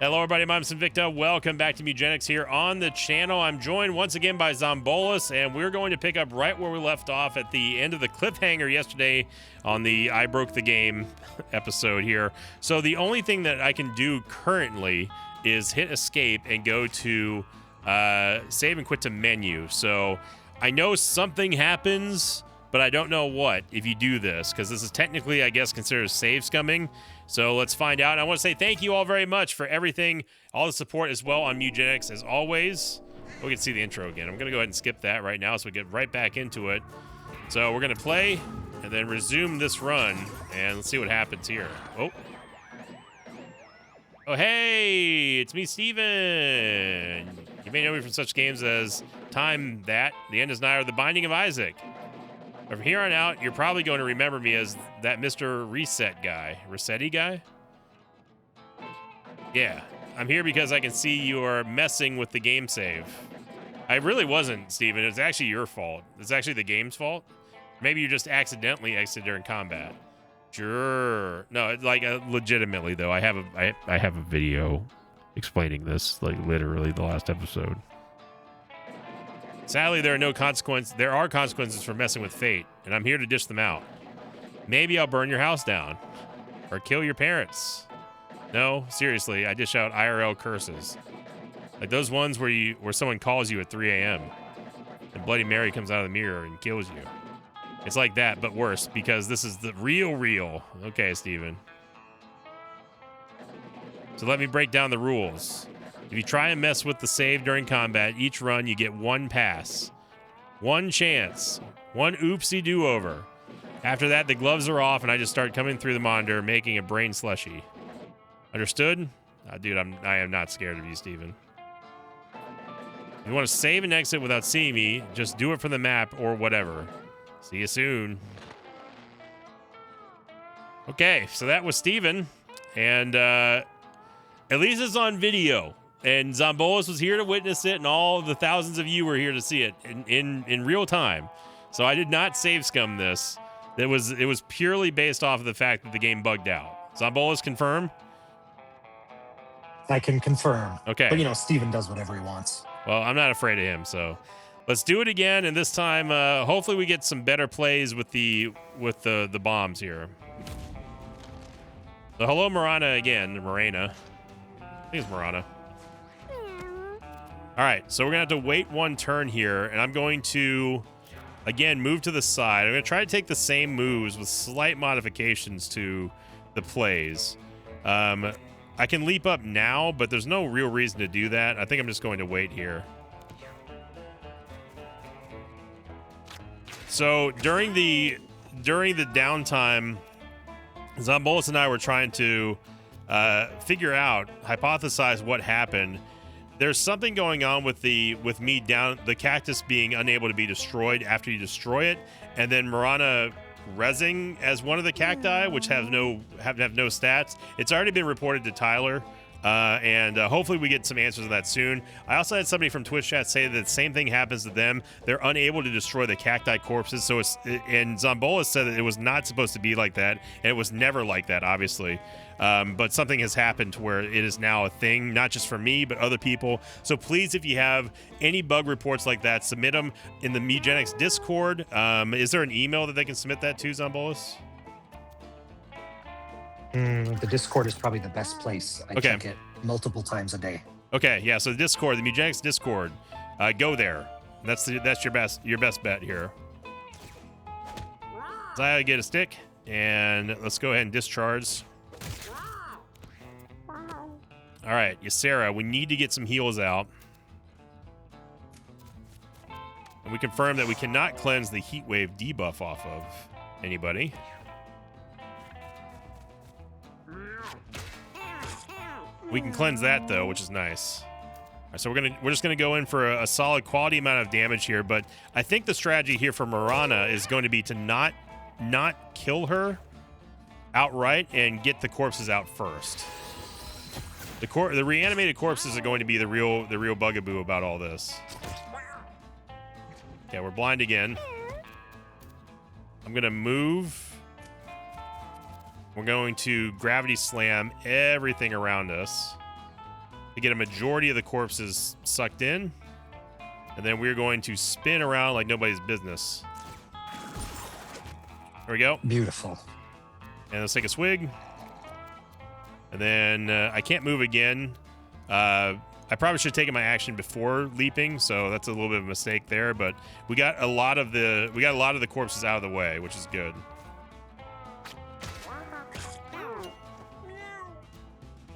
Hello, everybody. I'm Invicta. Welcome back to Mugenics here on the channel. I'm joined once again by Zombolis, and we're going to pick up right where we left off at the end of the cliffhanger yesterday on the I Broke the Game episode here. So the only thing that I can do currently is hit escape and go to save and quit to menu. So I know something happens, but I don't know what if you do this, because this is technically, I guess, considered save scumming. So let's find out. And I want to say thank you all very much for everything, all the support as well on Mugenics as always. We can see the intro again. I'm going to go ahead and skip that right now so we get right back into it. So we're going to play and then resume this run, and let's see what happens here. Oh, hey, it's me, Steven. You may know me from such games as Time That, The End Is Nigh, or The Binding of Isaac. From here on out, you're probably going to remember me as that Mr. Reset guy. Resetti guy? Yeah. I'm here because I can see you are messing with the game save. I really wasn't, Steven. It's actually your fault. It's actually the game's fault. Maybe you just accidentally exited during combat. Sure. No, like legitimately though. I have a video explaining this, like literally the last episode. Sadly, there are consequences for messing with fate, and I'm here to dish them out. Maybe I'll burn your house down. Or kill your parents. No, seriously, I dish out IRL curses. Like those ones where someone calls you at 3 a.m. and Bloody Mary comes out of the mirror and kills you. It's like that, but worse, because this is the real. Okay, Steven. So let me break down the rules. If you try and mess with the save during combat, each run you get one pass, one chance, one oopsie do-over. After that, the gloves are off and I just start coming through the monitor, making a brain slushy. Understood? Dude, I am not scared of you, Steven. If you want to save and exit without seeing me, just do it from the map or whatever. See you soon. Okay, so that was Steven, and at least it's on video. And Zombolis was here to witness it, and all the thousands of you were here to see it in real time. So I did not save scum this. It was purely based off of the fact that the game bugged out. Zombolis, confirm? I can confirm. Okay. But, Steven does whatever he wants. Well, I'm not afraid of him, so let's do it again. And this time, hopefully we get some better plays with the bombs here. So hello, Marana again. Morena. I think it's Marana. All right, so we're going to have to wait one turn here, and I'm going to, again, move to the side. I'm going to try to take the same moves with slight modifications to the plays. I can leap up now, but there's no real reason to do that. I think I'm just going to wait here. So during the downtime, Zombolis and I were trying to hypothesize what happened. There's something going on with the cactus being unable to be destroyed after you destroy it, and then Marana rezzing as one of the cacti, which have no stats. It's already been reported to Tyler, and hopefully we get some answers on that soon. I also had somebody from Twitch chat say that the same thing happens to them. They're unable to destroy the cacti corpses. So and Zombolis said that it was not supposed to be like that, and it was never like that, obviously. But something has happened to where it is now a thing, not just for me, but other people. So please, if you have any bug reports like that, submit them in the Mugenics Discord. Is there an email that they can submit that to, Zombolis? The Discord is probably the best place. I check it multiple times a day. Okay, yeah. So the Discord, the Mugenics Discord, go there. That's your best bet here. So I get a stick, and let's go ahead and discharge. All right, Ysera, we need to get some heals out. And we confirm that we cannot cleanse the heat wave debuff off of anybody. We can cleanse that though, which is nice. All right, so we're just gonna go in for a solid quality amount of damage here, but I think the strategy here for Marana is going to be to not kill her outright and get the corpses out first. The reanimated corpses are going to be the real bugaboo about all this. Okay, we're blind again. I'm gonna move. We're going to gravity slam everything around us. to get a majority of the corpses sucked in. And then we're going to spin around like nobody's business. There we go. Beautiful. And let's take a swig. And then I can't move again. I probably should have taken my action before leaping, so that's a little bit of a mistake there. But we got a lot of the corpses out of the way, which is good.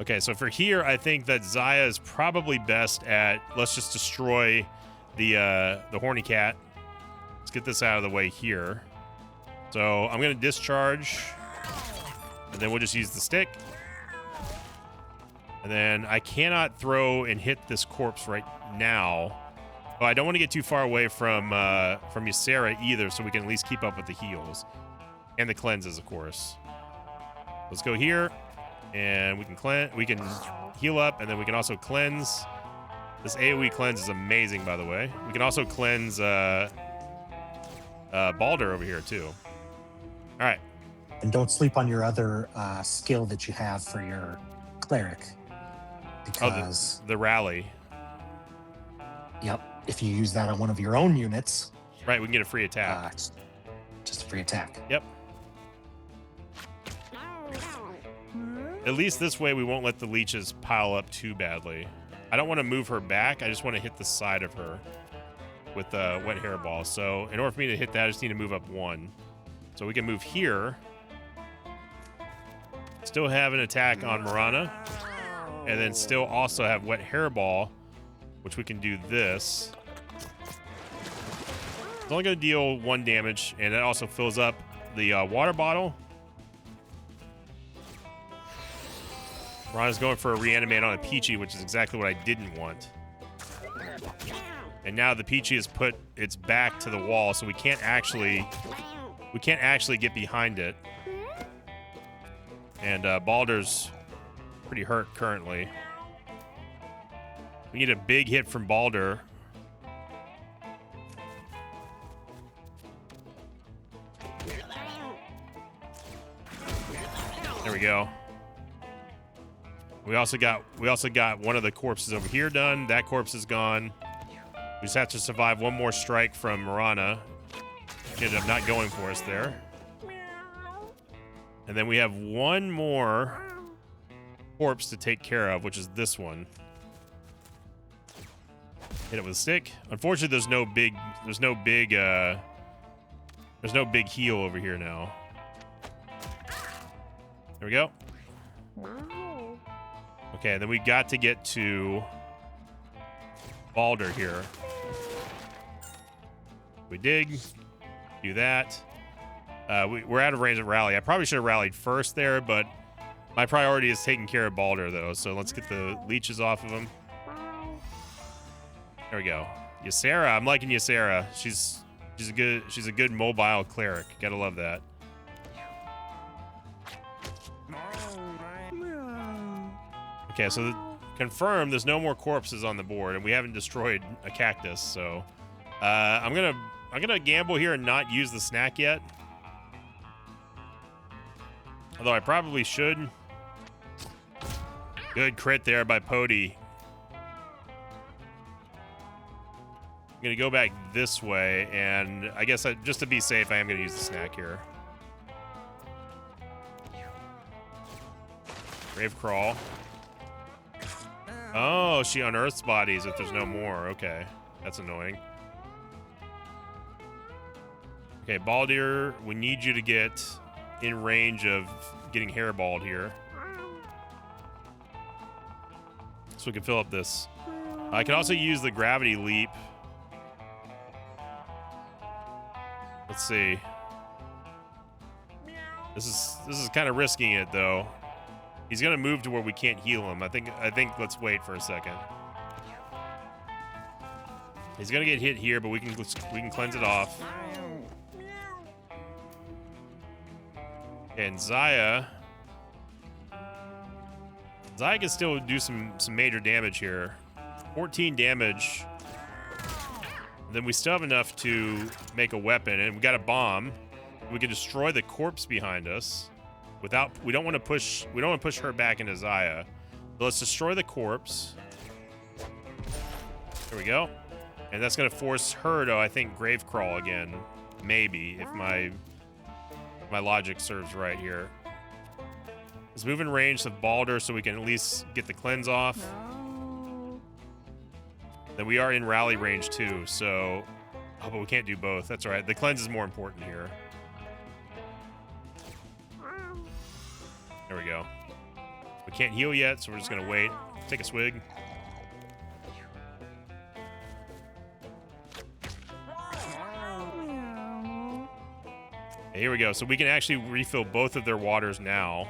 Okay, so for here, I think that Xayah is probably best at, let's just destroy the horny cat. Let's get this out of the way here. So I'm gonna discharge, and then we'll just use the stick. And then I cannot throw and hit this corpse right now. But I don't want to get too far away from Ysera either, so we can at least keep up with the heals and the cleanses, of course. Let's go here, and we can cleanse. We can heal up, and then we can also cleanse. This AoE cleanse is amazing, by the way. We can also cleanse Baldur over here too. All right. And don't sleep on your other skill that you have for your cleric. Because the rally. Yep. If you use that on one of your own units. Right, we can get a free attack. Just a free attack. Yep. At least this way we won't let the leeches pile up too badly. I don't want to move her back. I just want to hit the side of her with the wet hairball. So in order for me to hit that, I just need to move up one. So we can move here. Still have an attack on Mirana. And then still also have wet hairball, which we can do this. It's only going to deal 1 damage, and that also fills up the water bottle. Mirana's going for a reanimate on a Peachy, which is exactly what I didn't want. And now the Peachy has put its back to the wall, so we can't actually get behind it. And Baldur's pretty hurt currently. We need a big hit from Baldur. There we go. We also got one of the corpses over here done. That corpse is gone. We just have to survive one more strike from Mirana. She ended up not going for us there. And then we have one more corpse to take care of, which is this one. Hit it with a stick. Unfortunately, there's no big heal over here now. There we go. Okay, and then we got to get to Baldur here. We dig, do that. We're out of range of rally. I probably should have rallied first there, but my priority is taking care of Baldur, though. So let's get the leeches off of him. There we go. Ysera, I'm liking Ysera. She's a good mobile cleric. Gotta love that. Okay, so confirmed there's no more corpses on the board, and we haven't destroyed a cactus. So I'm gonna gamble here and not use the snack yet. Although I probably should. Good crit there by Pody. I'm going to go back this way, and I guess just to be safe, I am going to use the snack here. Grave Crawl. Oh, she unearths bodies if there's no more. Okay, that's annoying. Okay, Baldur, we need you to get in range of getting hairballed here. So we can fill up this. I can also use the gravity leap. Let's see. This is kind of risking it though. He's gonna move to where we can't heal him. I think let's wait for a second. He's gonna get hit here, but we can cleanse it off. And Xayah can still do some major damage here. 14 damage. And then we still have enough to make a weapon, and we got a bomb. We can destroy the corpse behind us without. We don't want to push her back into Xayah. So let's destroy the corpse. There we go. And that's going to force her to, I think, grave crawl again. Maybe, if my logic serves right here. Let's move in range of Balder so we can at least get the cleanse off. Then we are in rally range too, so... Oh, but we can't do both. That's all right. The cleanse is more important here. There we go. We can't heal yet, so we're just going to wait. Take a swig. Here we go. So we can actually refill both of their waters now,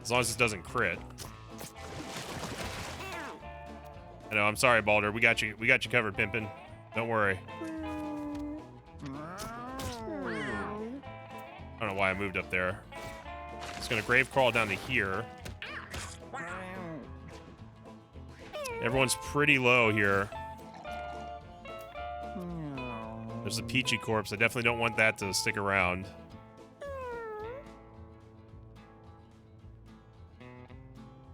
as long as this doesn't crit. I know. I'm sorry, Balder. We got you. We got you covered, Pimpin'. Don't worry. I don't know why I moved up there. It's gonna grave crawl down to here. Everyone's pretty low here. There's a Peachy corpse. I definitely don't want that to stick around.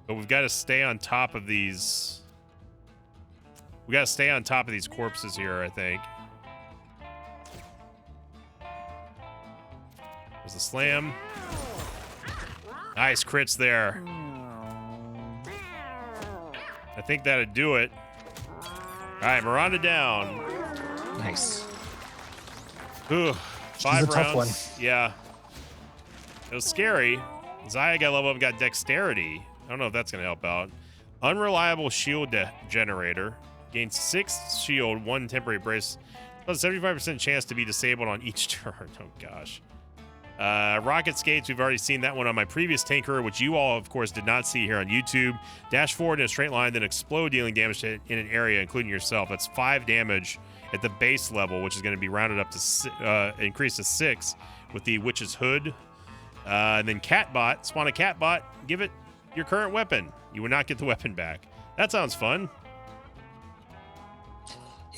But we've got to stay on top of these. We got to stay on top of these corpses here, I think. There's the slam. Nice crits there. I think that'd do it. All right, Miranda down. Nice. Ooh, She's 5 a tough rounds. one. Yeah. It was scary. Zaya got level up and got dexterity. I don't know if that's going to help out. Unreliable shield generator. Gains 6 shield, 1 temporary brace. Plus 75% chance to be disabled on each turn. Oh, gosh. Rocket skates, we've already seen that one on my previous tanker, which you all, of course, did not see here on YouTube. Dash forward in a straight line, then explode, dealing damage in an area, including yourself. That's 5 damage at the base level, which is going to be rounded up to increased to 6 with the Witch's Hood. And then Catbot, spawn a Catbot, give it your current weapon. You will not get the weapon back. That sounds fun.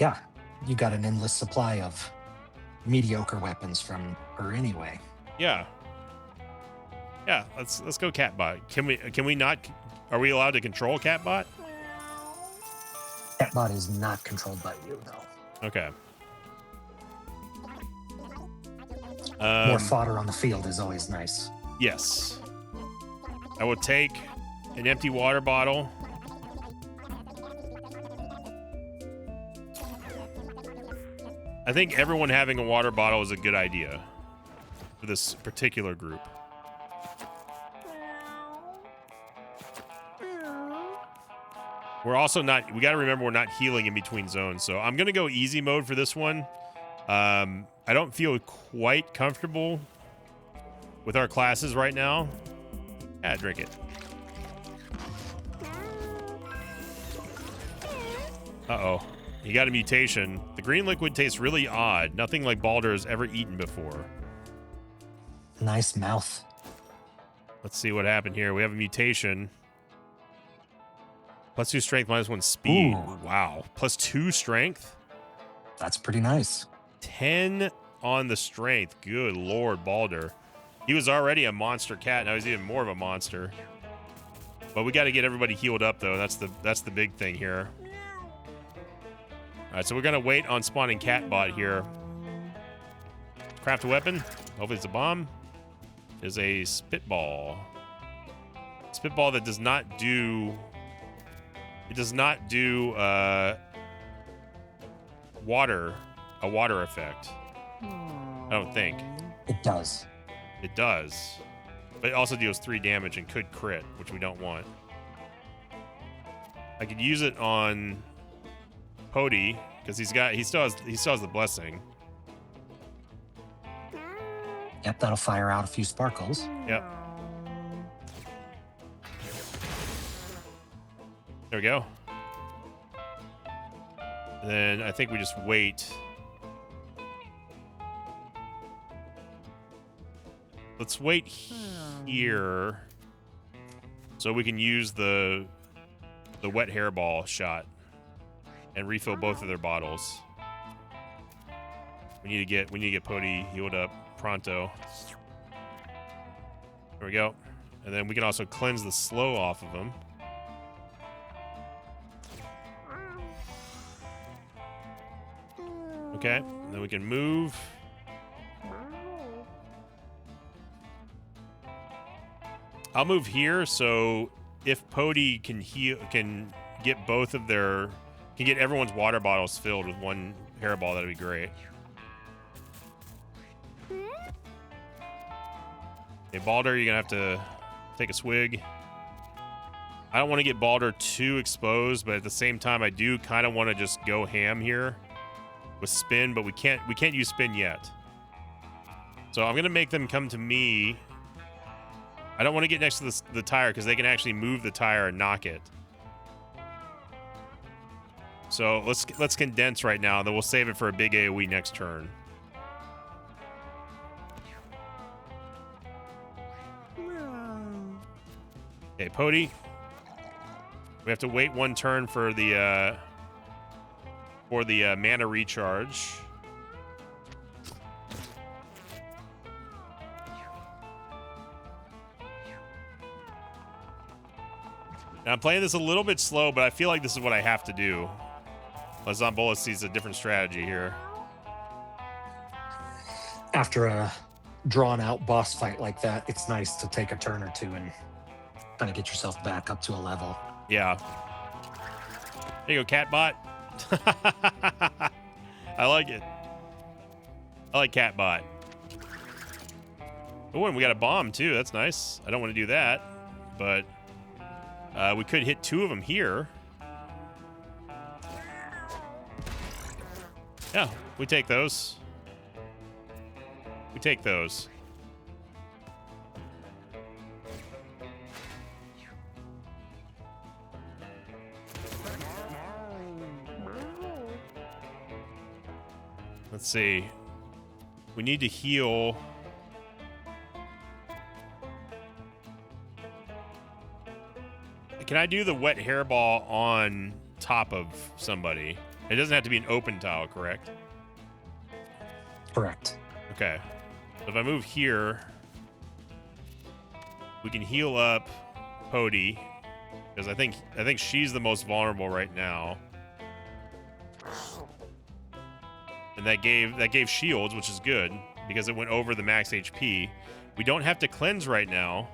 Yeah, you got an endless supply of mediocre weapons from her anyway. Yeah. Yeah, let's go Catbot. Can we not? Are we allowed to control Catbot? Catbot is not controlled by you, though. Okay. More fodder on the field is always nice. Yes. I will take an empty water bottle. I think everyone having a water bottle is a good idea for this particular group. We're also not, we got to remember we're not healing in between zones. So I'm going to go easy mode for this one. I don't feel quite comfortable with our classes right now. Yeah, drink it. Uh-oh. He got a mutation. The green liquid tastes really odd. Nothing like Balder has ever eaten before. Nice mouth. Let's see what happened here. We have a mutation. +2 strength, -1 speed. Ooh. Wow. +2 strength? That's pretty nice. 10 on the strength. Good Lord, Balder. He was already a monster cat. Now he's even more of a monster. But we got to get everybody healed up, though. That's the big thing here. All right, so we're going to wait on spawning Catbot here. Craft a weapon. Hopefully it's a bomb. Is a spitball. Spitball that does not do... It does not do water, a water effect. I don't think. It does. It does. But it also deals 3 damage and could crit, which we don't want. I could use it on Pody, because he still has the blessing. Yep, that'll fire out a few sparkles. Yep. There we go. And then I think we just wait. Let's wait here so we can use the wet hairball shot and refill both of their bottles. We need to get Pody healed up pronto. There we go. And then we can also cleanse the slow off of him. Okay, then we can move. I'll move here, so if Pody can get both of their, can get everyone's water bottles filled with one hairball, that'd be great. Okay, Balder, you're gonna have to take a swig. I don't want to get Balder too exposed, but at the same time, I do kind of want to just go ham here with spin, but we can't use spin yet. So I'm gonna make them come to me. I don't want to get next to the tire because they can actually move the tire and knock it. So let's condense right now, and then we'll save it for a big AoE next turn. Okay, Pody. We have to wait one turn for the mana recharge. Now, I'm playing this a little bit slow, but I feel like this is what I have to do. Zombola sees a different strategy here. After a drawn-out boss fight like that, it's nice to take a turn or two and kind of get yourself back up to a level. Yeah. There you go, Catbot. I like it. I like Catbot. Oh, and we got a bomb, too. That's nice. I don't want to do that, but we could hit 2 of them here. Yeah, we take those. We take those. Let's see. We need to heal. Can I do the wet hairball on top of somebody? It doesn't have to be an open tile, correct? Correct. Okay. So if I move here, we can heal up Pody, because I think she's the most vulnerable right now. And that gave shields, which is good because it went over the max HP. We don't have to cleanse right now,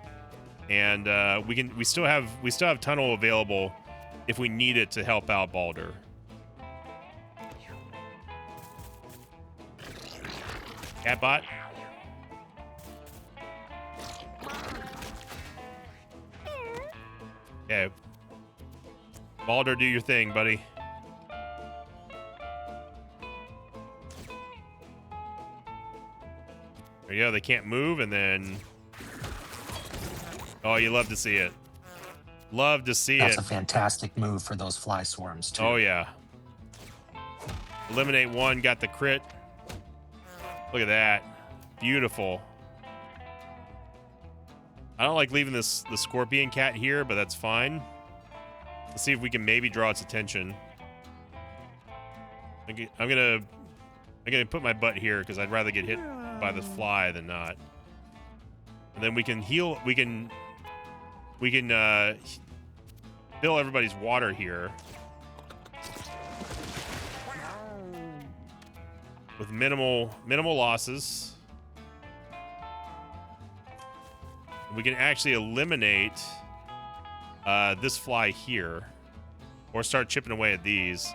and we still have tunnel available if we need it to help out Balder. Catbot. Okay. Balder, do your thing, buddy. There you go. They can't move, and then... Oh, you love to see it. Love to see it. That's a fantastic move for those fly swarms, too. Oh, yeah. Eliminate one, got the crit. Look at that. Beautiful. I don't like leaving the scorpion cat here, but that's fine. Let's see if we can maybe draw its attention. I'm gonna put my butt here because I'd rather get hit by the fly than not. And then we can heal. We can fill everybody's water here with minimal losses. We can actually eliminate this fly here, or start chipping away at these.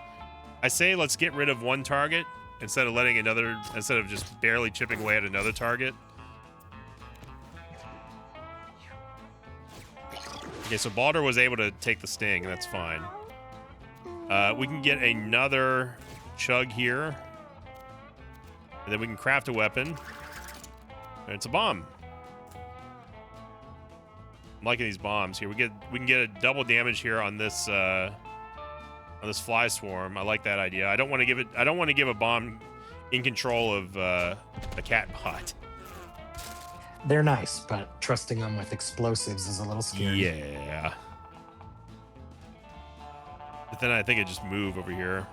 I say let's get rid of one target instead of just barely chipping away at another target. Okay, so Balder was able to take the sting, and that's fine. We can get another chug here, and then we can craft a weapon. And it's a bomb. I'm liking these bombs here. We can get a double damage here on this fly swarm. I like that idea. I don't want to give a bomb in control of a cat bot. They're nice, but trusting them with explosives is a little scary. Yeah. But then I think I just move over here.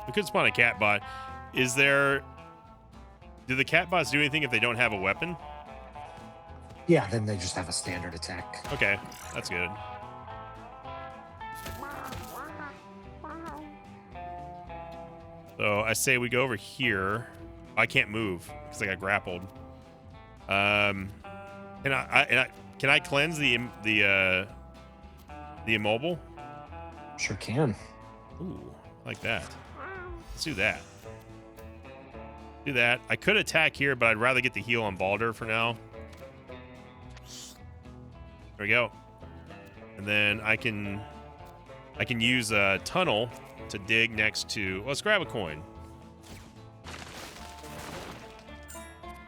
We could spawn a cat bot. Do the cat bots do anything if they don't have a weapon? Yeah, then they just have a standard attack. Okay, that's good. So I say we go over here. I can't move because I got grappled. Can I cleanse the immobile? Sure can. Ooh, I like that. Let's do that. Do that. I could attack here, but I'd rather get the heal on Baldur for now. There we go. And then I can use a tunnel to dig next to. Let's grab a coin.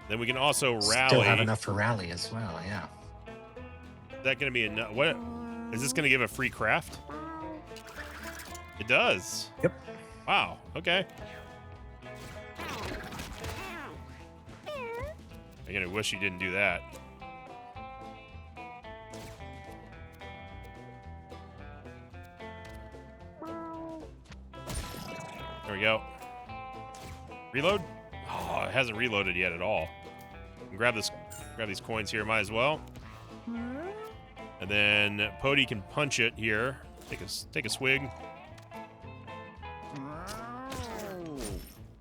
Then we can also rally. Still have enough for rally as well. Yeah. Is that going to be enough? What is this going to give a free craft? It does. Yep. Wow. Okay. I'm gonna wish you didn't do that. There we go. Reload. Oh, it hasn't reloaded yet at all. Grab this. Grab these coins here. Might as well. And then Pody can punch it here. Take a swig.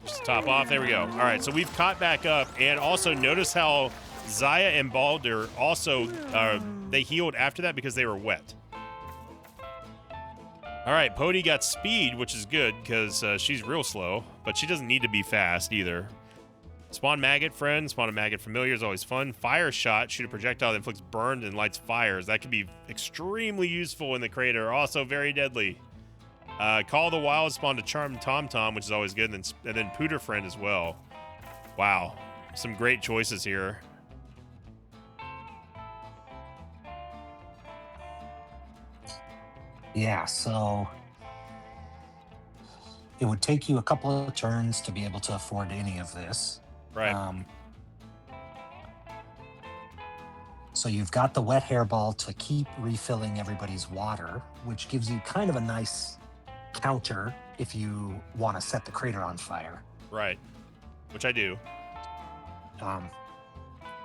Just top off. There we go. All right, so we've caught back up, and also notice how Xayah and Baldur also they healed after that because they were wet. All right, Pody got speed, which is good because she's real slow, but she doesn't need to be fast either. Spawn maggot friend, spawn a maggot familiar is always fun. Fire shot, shoot a projectile that inflicts burn and lights fires. That can be extremely useful in the crater. Also very deadly. Call the wild, spawn to charm Tom Tom, which is always good, and then Pooter friend as well. Wow, some great choices here. Yeah, so it would take you a couple of turns to be able to afford any of this. Right. So you've got the wet hairball to keep refilling everybody's water, which gives you kind of a nice counter if you want to set the crater on fire. Right. Which I do.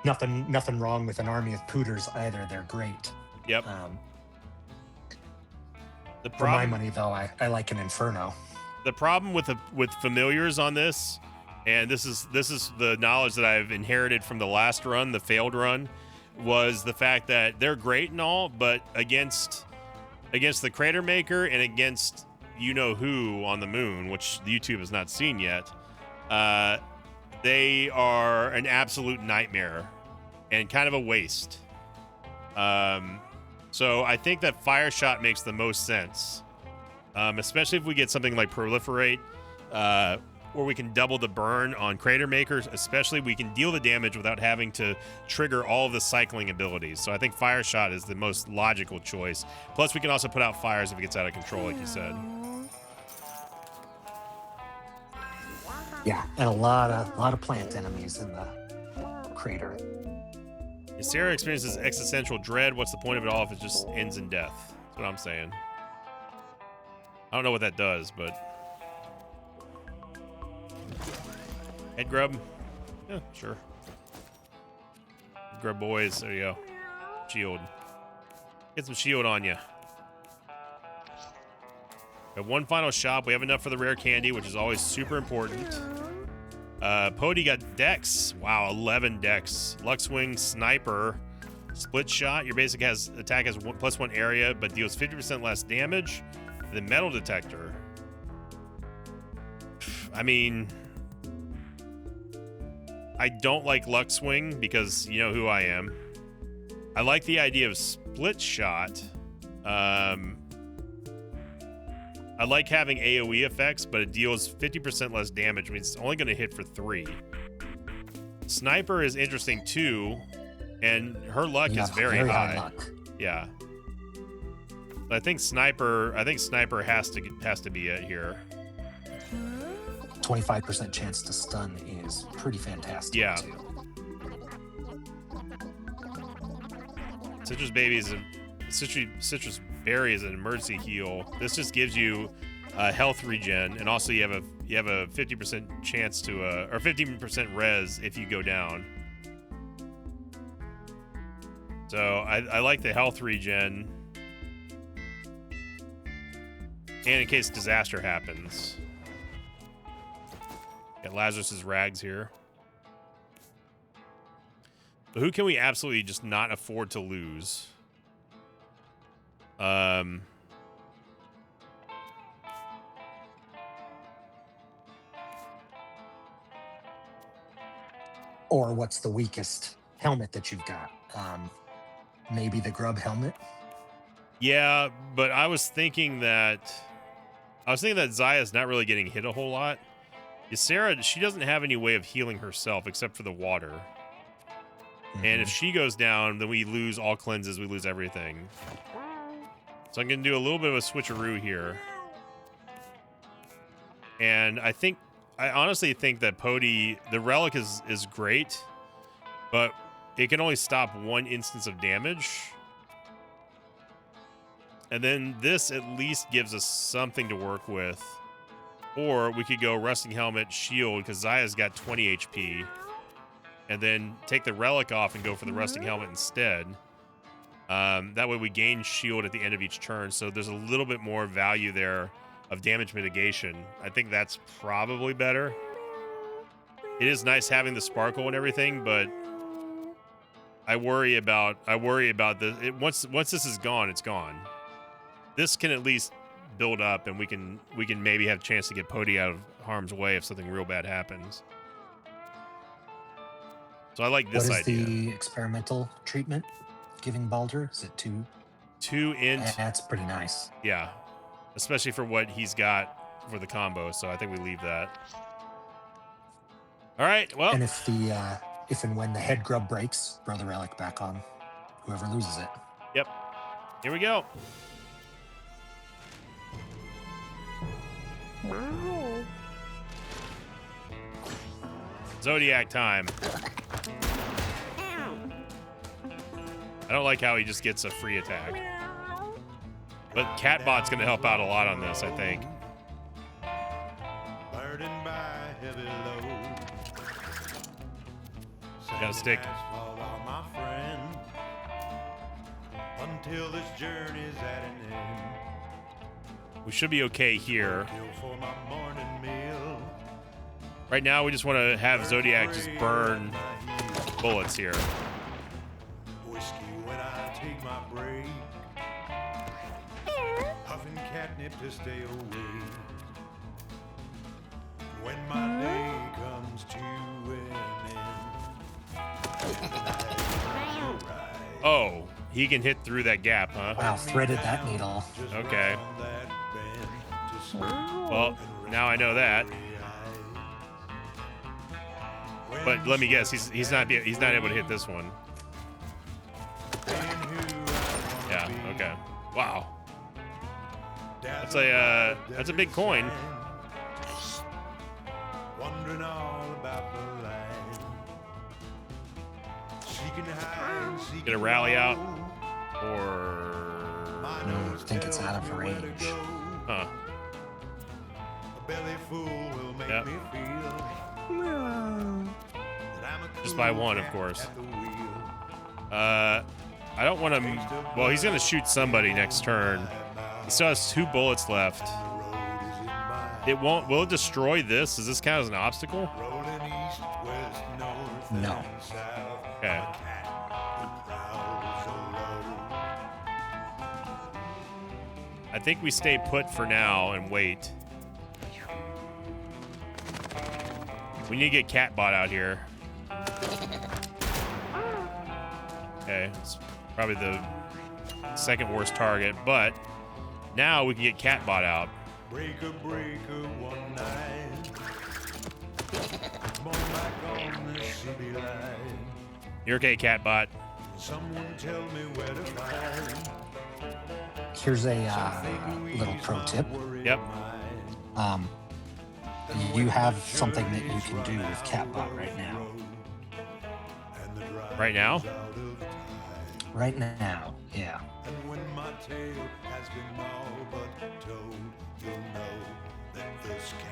Nothing wrong with an army of Pooters either. They're great. Yep. For my money, though, I like an Inferno. The problem with familiars on this, and this is the knowledge that I've inherited from the last run, the failed run, was the fact that they're great and all, but against the Crater Maker and against you know who on the moon, which YouTube has not seen yet, they are an absolute nightmare and kind of a waste. So I think that Fire Shot makes the most sense, especially if we get something like Proliferate, where we can double the burn on Crater Makers. Especially we can deal the damage without having to trigger all of the cycling abilities. So I think Fire Shot is the most logical choice. Plus we can also put out fires if it gets out of control, like you said. Yeah, and a lot of plant enemies in the crater. If Sarah experiences existential dread, what's the point of it all if it just ends in death? That's what I'm saying. I don't know what that does, but... Head grub? Yeah, sure. Grub boys, there you go. Shield. Get some shield on you. We have one final shop. We have enough for the rare candy, which is always super important. Pody got Dex. Wow, 11 Dex. Luxwing, Sniper, Split Shot. Your basic attack has +1 area, but deals 50% less damage. The Metal Detector. I mean, I don't like Luxwing because you know who I am. I like the idea of Split Shot. I like having AoE effects, but it deals 50% less damage. I mean, it's only going to hit for 3. Sniper is interesting too, and her luck is very high. Luck. Yeah. I think Sniper has to be it here. 25% chance to stun is pretty fantastic. Yeah. Too. Citrus Berry is an emergency heal. This just gives you health regen, and also you have a 50% chance to or 15% res if you go down. So I like the health regen, and in case disaster happens. Got Lazarus's rags here. But who can we absolutely just not afford to lose? Or what's the weakest helmet that you've got? Maybe the grub helmet. Yeah, but I was thinking that Zaya's not really getting hit a whole lot. Ysera, she doesn't have any way of healing herself except for the water. And if she goes down, then we lose all cleanses, we lose everything. So I'm going to do a little bit of a switcheroo here. And I honestly think that Pody, the relic is great, but it can only stop one instance of damage. And then this at least gives us something to work with. Or we could go Rusting Helmet, Shield, because Zaya's got 20 HP. And then take the relic off and go for the Rusting Helmet instead. That way we gain Shield at the end of each turn, so there's a little bit more value there of damage mitigation. I think that's probably better. It is nice having the sparkle and everything, but I worry about once this is gone, it's gone. This can at least build up, and we can maybe have a chance to get Pody out of harm's way if something real bad happens. So I like this idea. What is the experimental treatment giving Baldur? Is it 2? 2 int. That's pretty nice. Yeah, especially for what he's got for the combo. So I think we leave that. All right. Well, and if and when the head grub breaks, throw the relic back on whoever loses it. Yep. Here we go. Zodiac time. I don't like how he just gets a free attack. But Catbot's going to help out a lot on this, I think. Gotta stick. Until this journey's at an end. We should be okay here. Right now, we just want to have Zodiac just burn bullets here. Whiskey when I take my break. Huffing catnip to stay away. When my day comes to an end. Oh, he can hit through that gap, huh? Wow, threaded that needle. Okay. Well, now I know that. But let me guess, he's not able to hit this one. Yeah. Okay. Wow. That's a big coin. Gonna rally out, or no? I think it's out of range. Huh. Yep. Just by one, of course. I don't want to. Well, he's gonna shoot somebody next turn. He still has 2 bullets left. It won't. Will it destroy this? Does this count as an obstacle? No. Okay. I think we stay put for now and wait. We need to get Catbot out here. Okay, it's probably the second worst target, but now we can get Catbot out. Breaker, breaker, one night. Come on back on the city line. You're okay, Catbot. Someone tell me where to find. Here's a little pro tip. Yep. You have something that you can do with Catbot right now. Right now? Right now, yeah.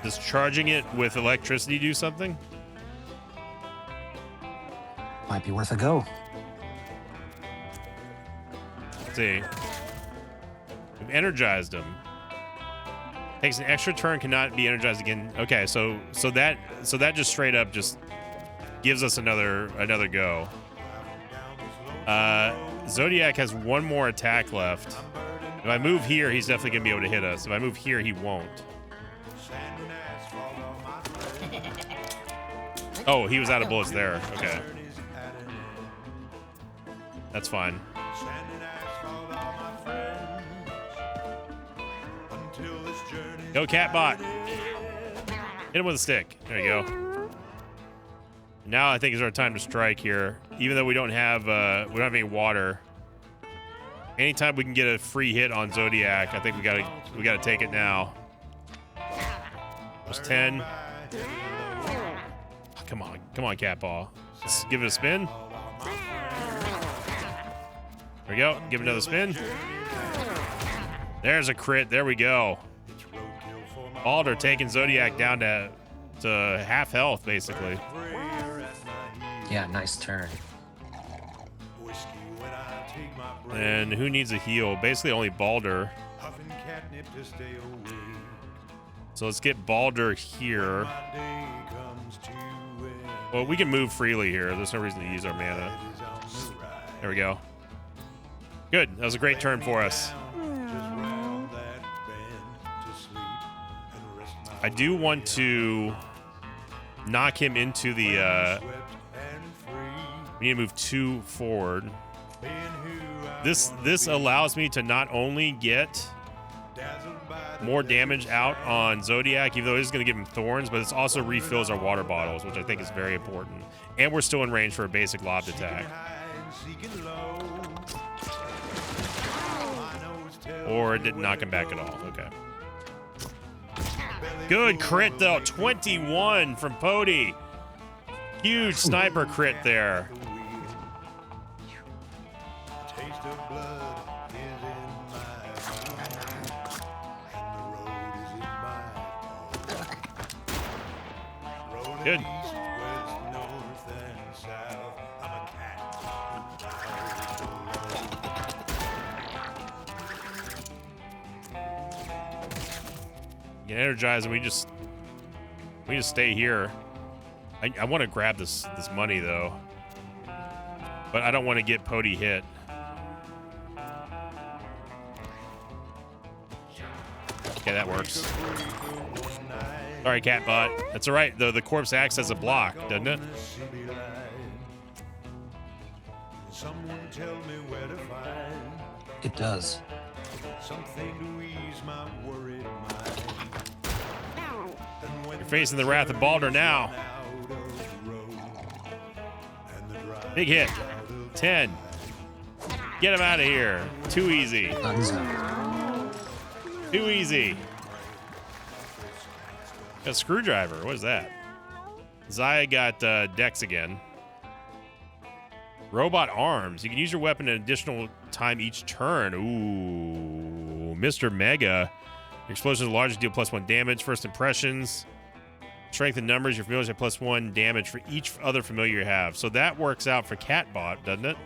Does charging it with electricity do something? Might be worth a go. Let's see. We've energized him. Takes an extra turn, cannot be energized again. Okay, so that just straight up just gives us another go. Zodiac has one more attack left. If I move here, he's definitely gonna be able to hit us. If I move here, he won't. Oh, he was out of bullets there. Okay. That's fine. Go, Catbot. Hit him with a stick. There you go. Now I think is our time to strike here. Even though we don't have any water. Anytime we can get a free hit on Zodiac, I think we gotta take it now. There's 10. Oh, come on, Catball. Let's give it a spin. There we go. Give it another spin. There's a crit. There we go. Balder taking Zodiac down to half health, basically. Yeah, nice turn. And who needs a heal? Basically only Balder. So let's get Balder here. Well, we can move freely here. There's no reason to use our mana. There we go. Good. That was a great turn for us. I do want to knock him into the... we need to move 2 forward. This allows me to not only get more damage out on Zodiac, even though it is going to give him thorns, but it also refills our water bottles, which I think is very important. And we're still in range for a basic lobbed attack. Or it didn't knock him back at all. Okay. Good crit, though. 21 from Pody. Huge sniper crit there. Good. Get energized, and we just stay here. I want to grab this money though, but I don't want to get Pody hit. Okay, that works. Sorry, Catbot. That's all right, though. The corpse acts as a block, doesn't it? It does. You're facing the wrath of Balder now. Big hit. 10. Get him out of here. Too easy. Too easy. Got a screwdriver. What is that? Zaya got Dex again. Robot arms. You can use your weapon an additional time each turn. Ooh. Mr. Mega. Your explosions are large, deal +1 damage. First impressions. Strength in numbers. Your familiars have +1 damage for each other familiar you have. So that works out for Catbot, doesn't it?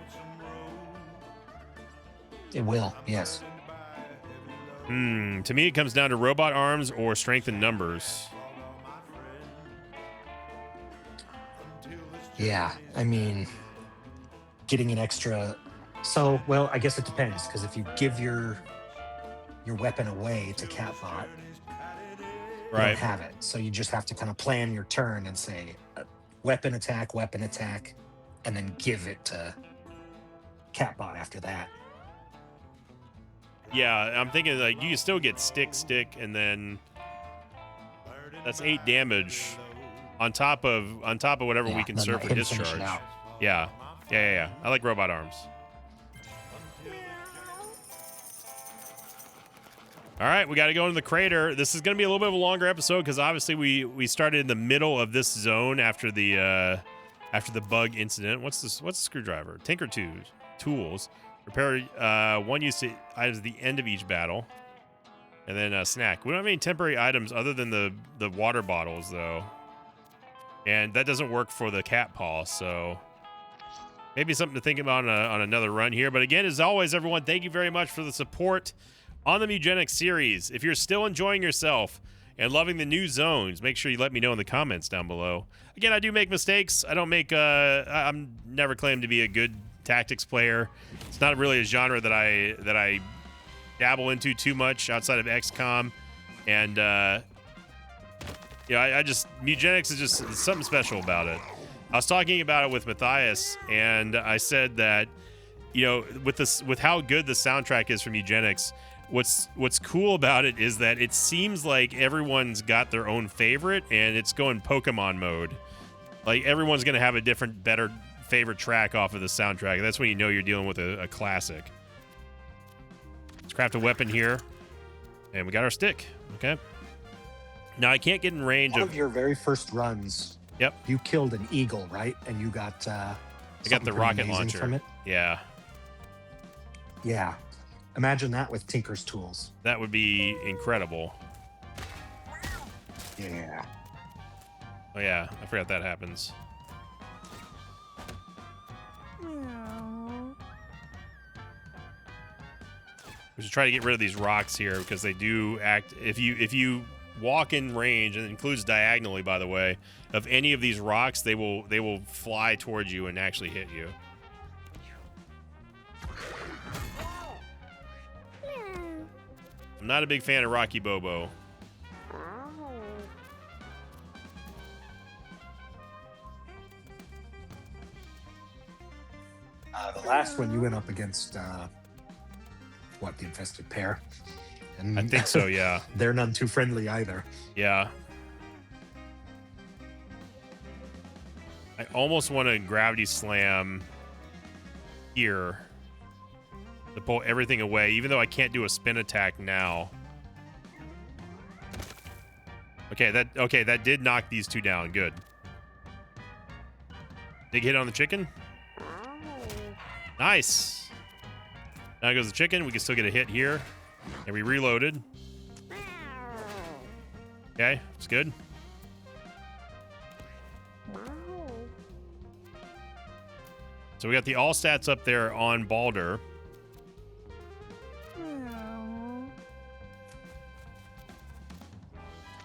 It will, yes. To me, it comes down to robot arms or strength in numbers. Yeah, I mean, getting an extra... So, well, I guess it depends, because if you give your weapon away to Catbot, you don't have it. So you just have to kind of plan your turn and say, weapon attack, and then give it to Catbot after that. Yeah, I'm thinking like you can still get stick, and then that's 8 damage on top of whatever we can serve for discharge. Yeah. I like robot arms. All right, we got to go into the crater. This is going to be a little bit of a longer episode because obviously we started in the middle of this zone after the bug incident. What's this? What's the screwdriver? Tinker tools. Repair one use items at the end of each battle, and then snack. We don't have any temporary items other than the water bottles though, and that doesn't work for the cat paw. So maybe something to think about on another run here. But again, as always, everyone, thank you very much for the support On the Mugenics series, if you're still enjoying yourself and loving the new zones, make sure you let me know in the comments down below. Again, I do make mistakes. I don't make, I'm never claimed to be a good tactics player. It's not really a genre that I dabble into too much outside of XCOM. And, I just, Mugenics is just something special about it. I was talking about it with Matthias, and I said that, with how good the soundtrack is from Mugenics, what's cool about it is that it seems like everyone's got their own favorite, and it's going Pokemon mode. Like, everyone's going to have a different, better favorite track off of the soundtrack. That's when you know you're dealing with a classic. Let's craft a weapon here, and we got our stick. Okay. Now, I can't get in range of your very first runs. Yep. You killed an eagle, right? And you got I got the rocket launcher from it. Yeah. Yeah. Imagine that with Tinker's tools. That would be incredible. Yeah. Oh yeah, I forgot that happens. We should try to get rid of these rocks here because they do act. If you walk in range, and it includes diagonally, by the way, of any of these rocks, they will fly towards you and actually hit you. I'm not a big fan of Rocky Bobo. The last one you went up against, the infested pair? And I think so, yeah. They're none too friendly either. Yeah. I almost want to gravity slam here to pull everything away, even though I can't do a spin attack now. Okay, that did knock these two down. Good. Big hit on the chicken. Nice. Now goes the chicken. We can still get a hit here. And we reloaded. Okay, it's good. So we got the all stats up there on Baldur.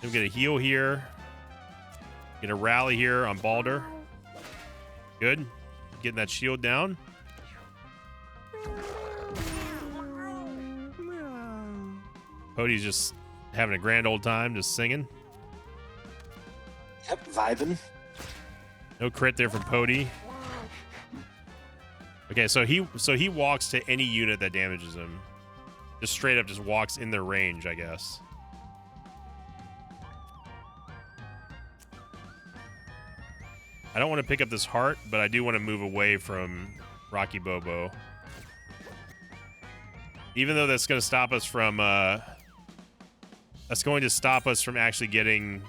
Then we get a heal here. Get a rally here on Baldur. Good. Getting that shield down. Cody's just having a grand old time, just singing. Yep, vibing. No crit there from Pody. Okay, so he walks to any unit that damages him. Just straight up just walks in their range, I guess. I don't want to pick up this heart, but I do want to move away from Rocky Bobo. Even though that's going to stop us from actually getting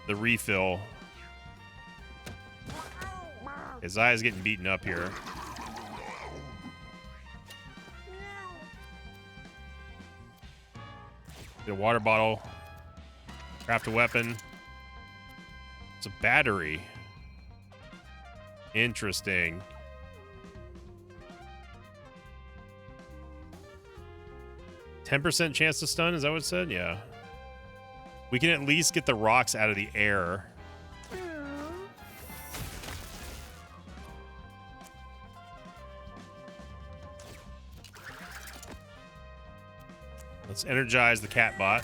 the refill. His eye is getting beaten up here. Get a water bottle. Craft a weapon. It's a battery. Interesting. %10 chance to stun, is that what it said? Yeah. We can at least get the rocks out of the air. Let's energize the cat bot.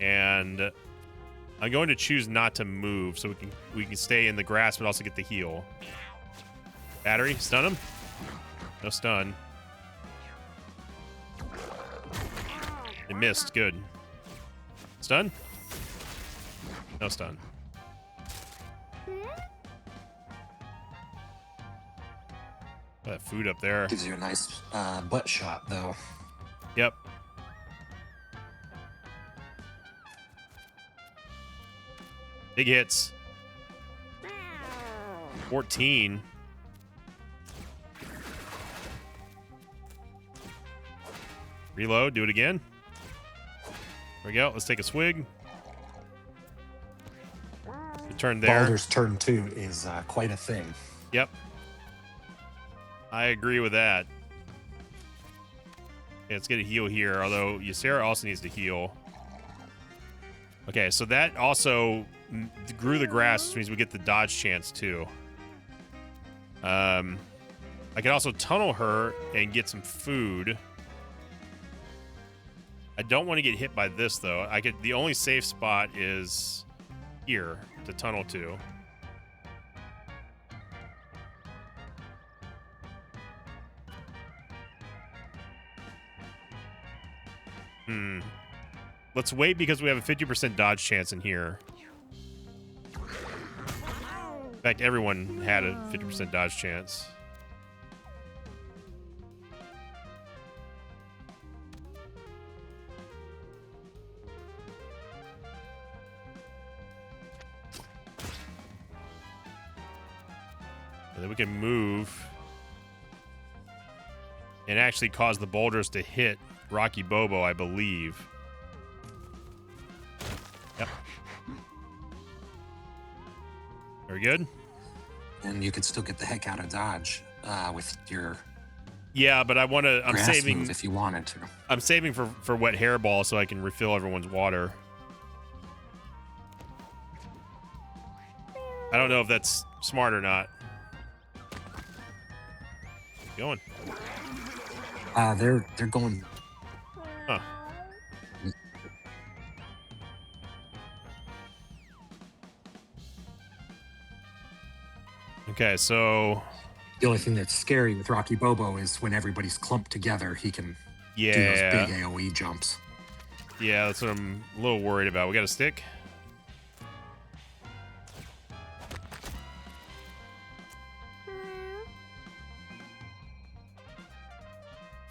And I'm going to choose not to move so we can stay in the grass but also get the heal. Battery, stun him. No stun. It missed, good. Stun? No stun. That food up there. Gives you a nice butt shot, though. Yep. Big hits. 14. Reload, do it again. There we go. Let's take a swig. Good turn there. Baldur's turn 2 is quite a thing. Yep. I agree with that. Okay, let's get a heal here, although Ysera also needs to heal. Okay, so that also grew the grass, which means we get the dodge chance too. I could also tunnel her and get some food. I don't want to get hit by this though. The only safe spot is here to tunnel to. Let's wait because we have a 50% dodge chance in here. In fact, everyone had a 50% dodge chance. And then we can move and actually cause the boulders to hit Rocky Bobo, I believe. Yep. Very good. And you could still get the heck out of dodge with your. Yeah, but I want to. I'm saving move if you wanted to. I'm saving for wet hairball so I can refill everyone's water. I don't know if that's smart or not. Keep going. They're going. Huh. Okay, so the only thing that's scary with Rocky Bobo is when everybody's clumped together, he can do those big AoE jumps. Yeah, that's what I'm a little worried about. We got a stick?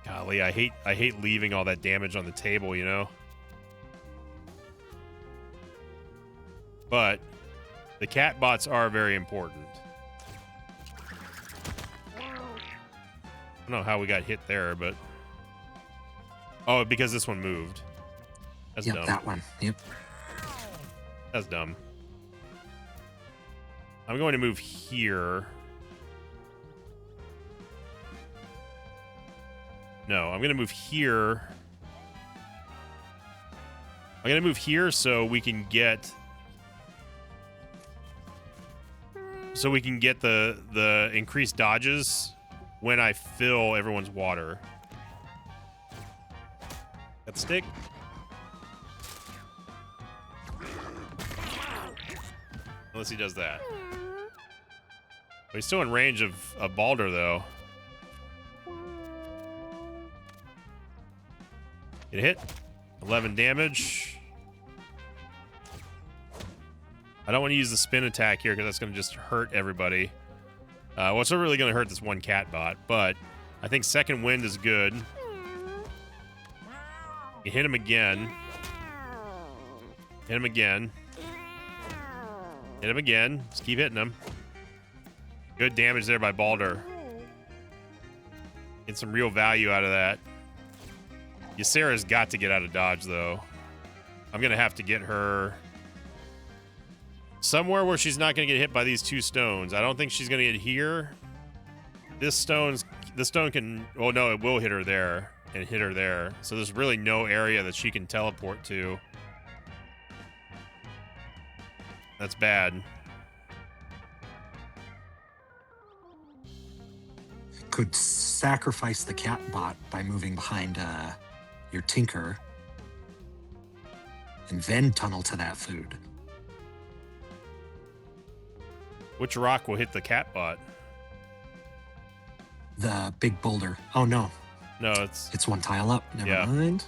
Golly, I hate leaving all that damage on the table, you know? But the cat bots are very important. I don't know how we got hit there, but... Oh, because this one moved. That's dumb. That one. Yep. That's dumb. I'm going to move here. No, I'm going to move here. I'm going to move here so we can get... So we can get the increased dodges when I fill everyone's water. Got the stick. Unless he does that. But he's still in range of Baldur, though. Get a hit. 11 damage. I don't want to use the spin attack here because that's going to just hurt everybody. Well, it's not really going to hurt this one cat bot, but I think second wind is good. You hit him again. Hit him again. Hit him again. Just keep hitting him. Good damage there by Baldur. Get some real value out of that. Ysera's got to get out of dodge, though. I'm going to have to get her somewhere where she's not going to get hit by these two stones. I don't think she's going to get here. This stone can... Oh, no, it will hit her there and hit her there. So there's really no area that she can teleport to. That's bad. Could sacrifice the cat bot by moving behind your tinker and then tunnel to that food. Which rock will hit the cat bot? The big boulder. Oh, no. No, it's one tile up. Never mind.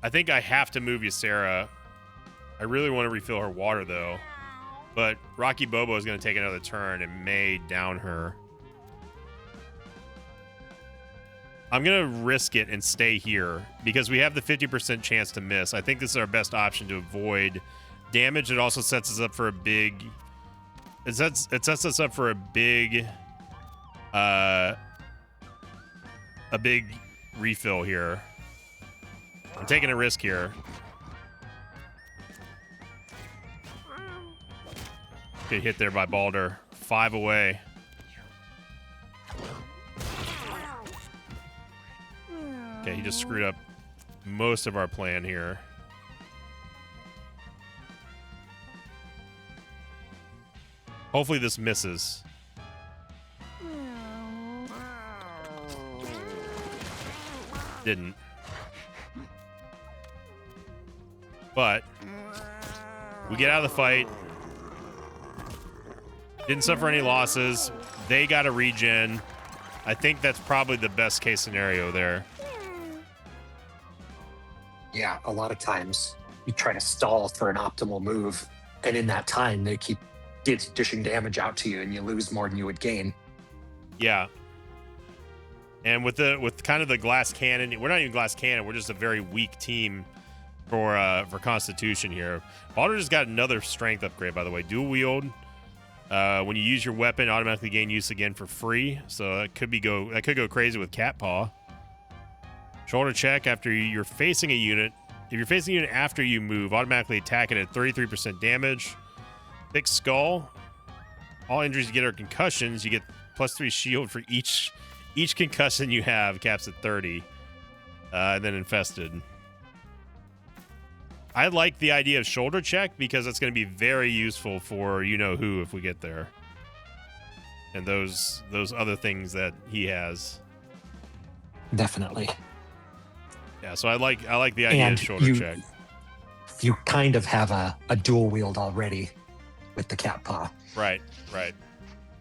I think I have to move Ysera. I really want to refill her water, though. But Rocky Bobo is going to take another turn and may down her. I'm going to risk it and stay here because we have the 50% chance to miss. I think this is our best option to avoid damage. It also sets us up for a big... It sets us up for a big refill here. I'm taking a risk here. Get hit there by Baldur. 5 away. Okay, he just screwed up most of our plan here. Hopefully this misses. Didn't. But we get out of the fight. Didn't suffer any losses. They got a regen. I think that's probably the best case scenario there. Yeah, a lot of times you try to stall for an optimal move, and in that time they keep dishing damage out to you, and you lose more than you would gain. Yeah. And with kind of the glass cannon, we're not even glass cannon. We're just a very weak team for Constitution here. Baldur just got another strength upgrade, by the way. Dual wield. When you use your weapon, automatically gain use again for free. So that could go crazy with Cat Paw. Shoulder check after you're facing a unit. If you're facing a unit after you move, automatically attack it at 33% damage. Thick skull. All injuries you get are concussions. You get +3 shield for each concussion you have. Caps at 30. And then infested. I like the idea of shoulder check because it's going to be very useful for you-know-who if we get there. And those other things that he has. Definitely. Yeah, so I like the idea of shoulder check. You kind of have a dual wield already with the Cat Paw. Right.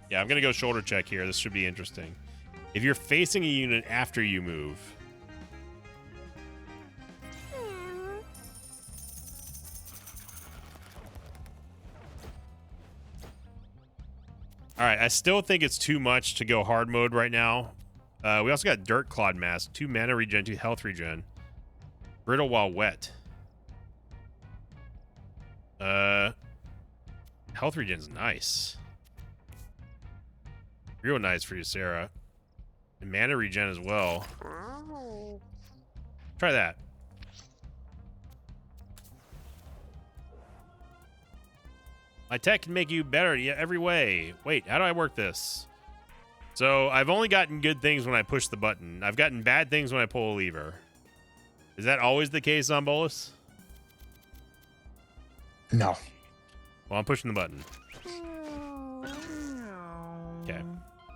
Yeah, I'm going to go shoulder check here. This should be interesting. If you're facing a unit after you move... All right, I still think it's too much to go hard mode right now. We also got Dirt Clod Mask, 2 mana regen, 2 health regen. Brittle while wet. Health regen's nice. Real nice for you, Sarah. And mana regen as well. Try that. My tech can make you better every way. Wait, how do I work this? So I've only gotten good things when I push the button. I've gotten bad things when I pull a lever. Is that always the case, Zombolus? No. Well, I'm pushing the button. Okay,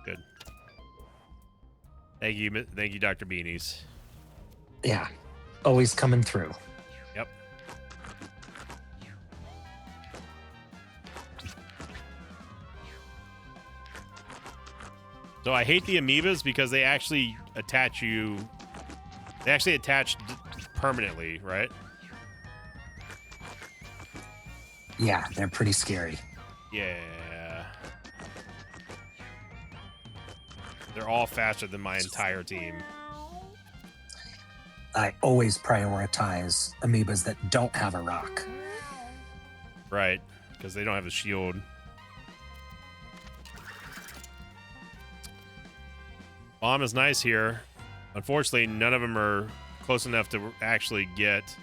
good. Thank you, Dr. Beanies. Yeah, always coming through. Yep. So I hate the amoebas because they actually attach you. They actually attach permanently, right? Yeah, they're pretty scary. Yeah. They're all faster than my entire team. I always prioritize amoebas that don't have a rock. Right, because they don't have a shield. Bomb is nice here. Unfortunately, none of them are close enough to actually get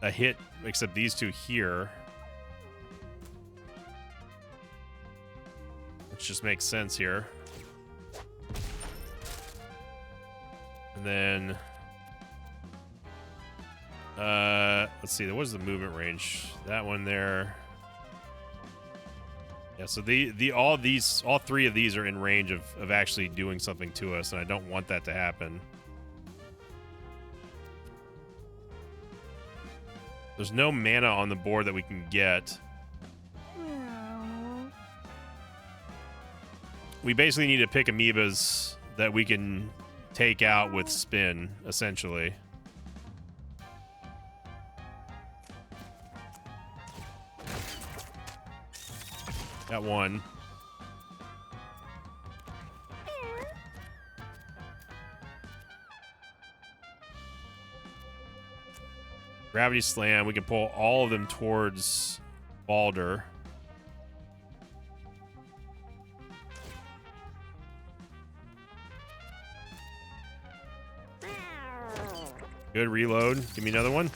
a hit, except these two here. Which just makes sense here. And then... let's see, what was the movement range? That one there... Yeah, so all three of these are in range of actually doing something to us, and I don't want that to happen. There's no mana on the board that we can get. We basically need to pick amoebas that we can take out with spin, essentially. Got one. Gravity Slam. We can pull all of them towards Baldur. Good reload. Give me another one.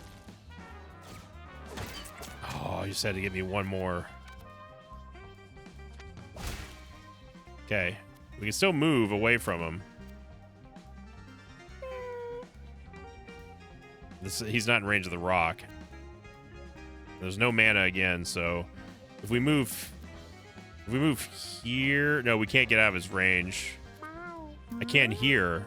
Oh, you said to give me one more. Okay. We can still move away from him. He's not in range of the rock. There's no mana again, so if we move here, no, we can't get out of his range. I can here.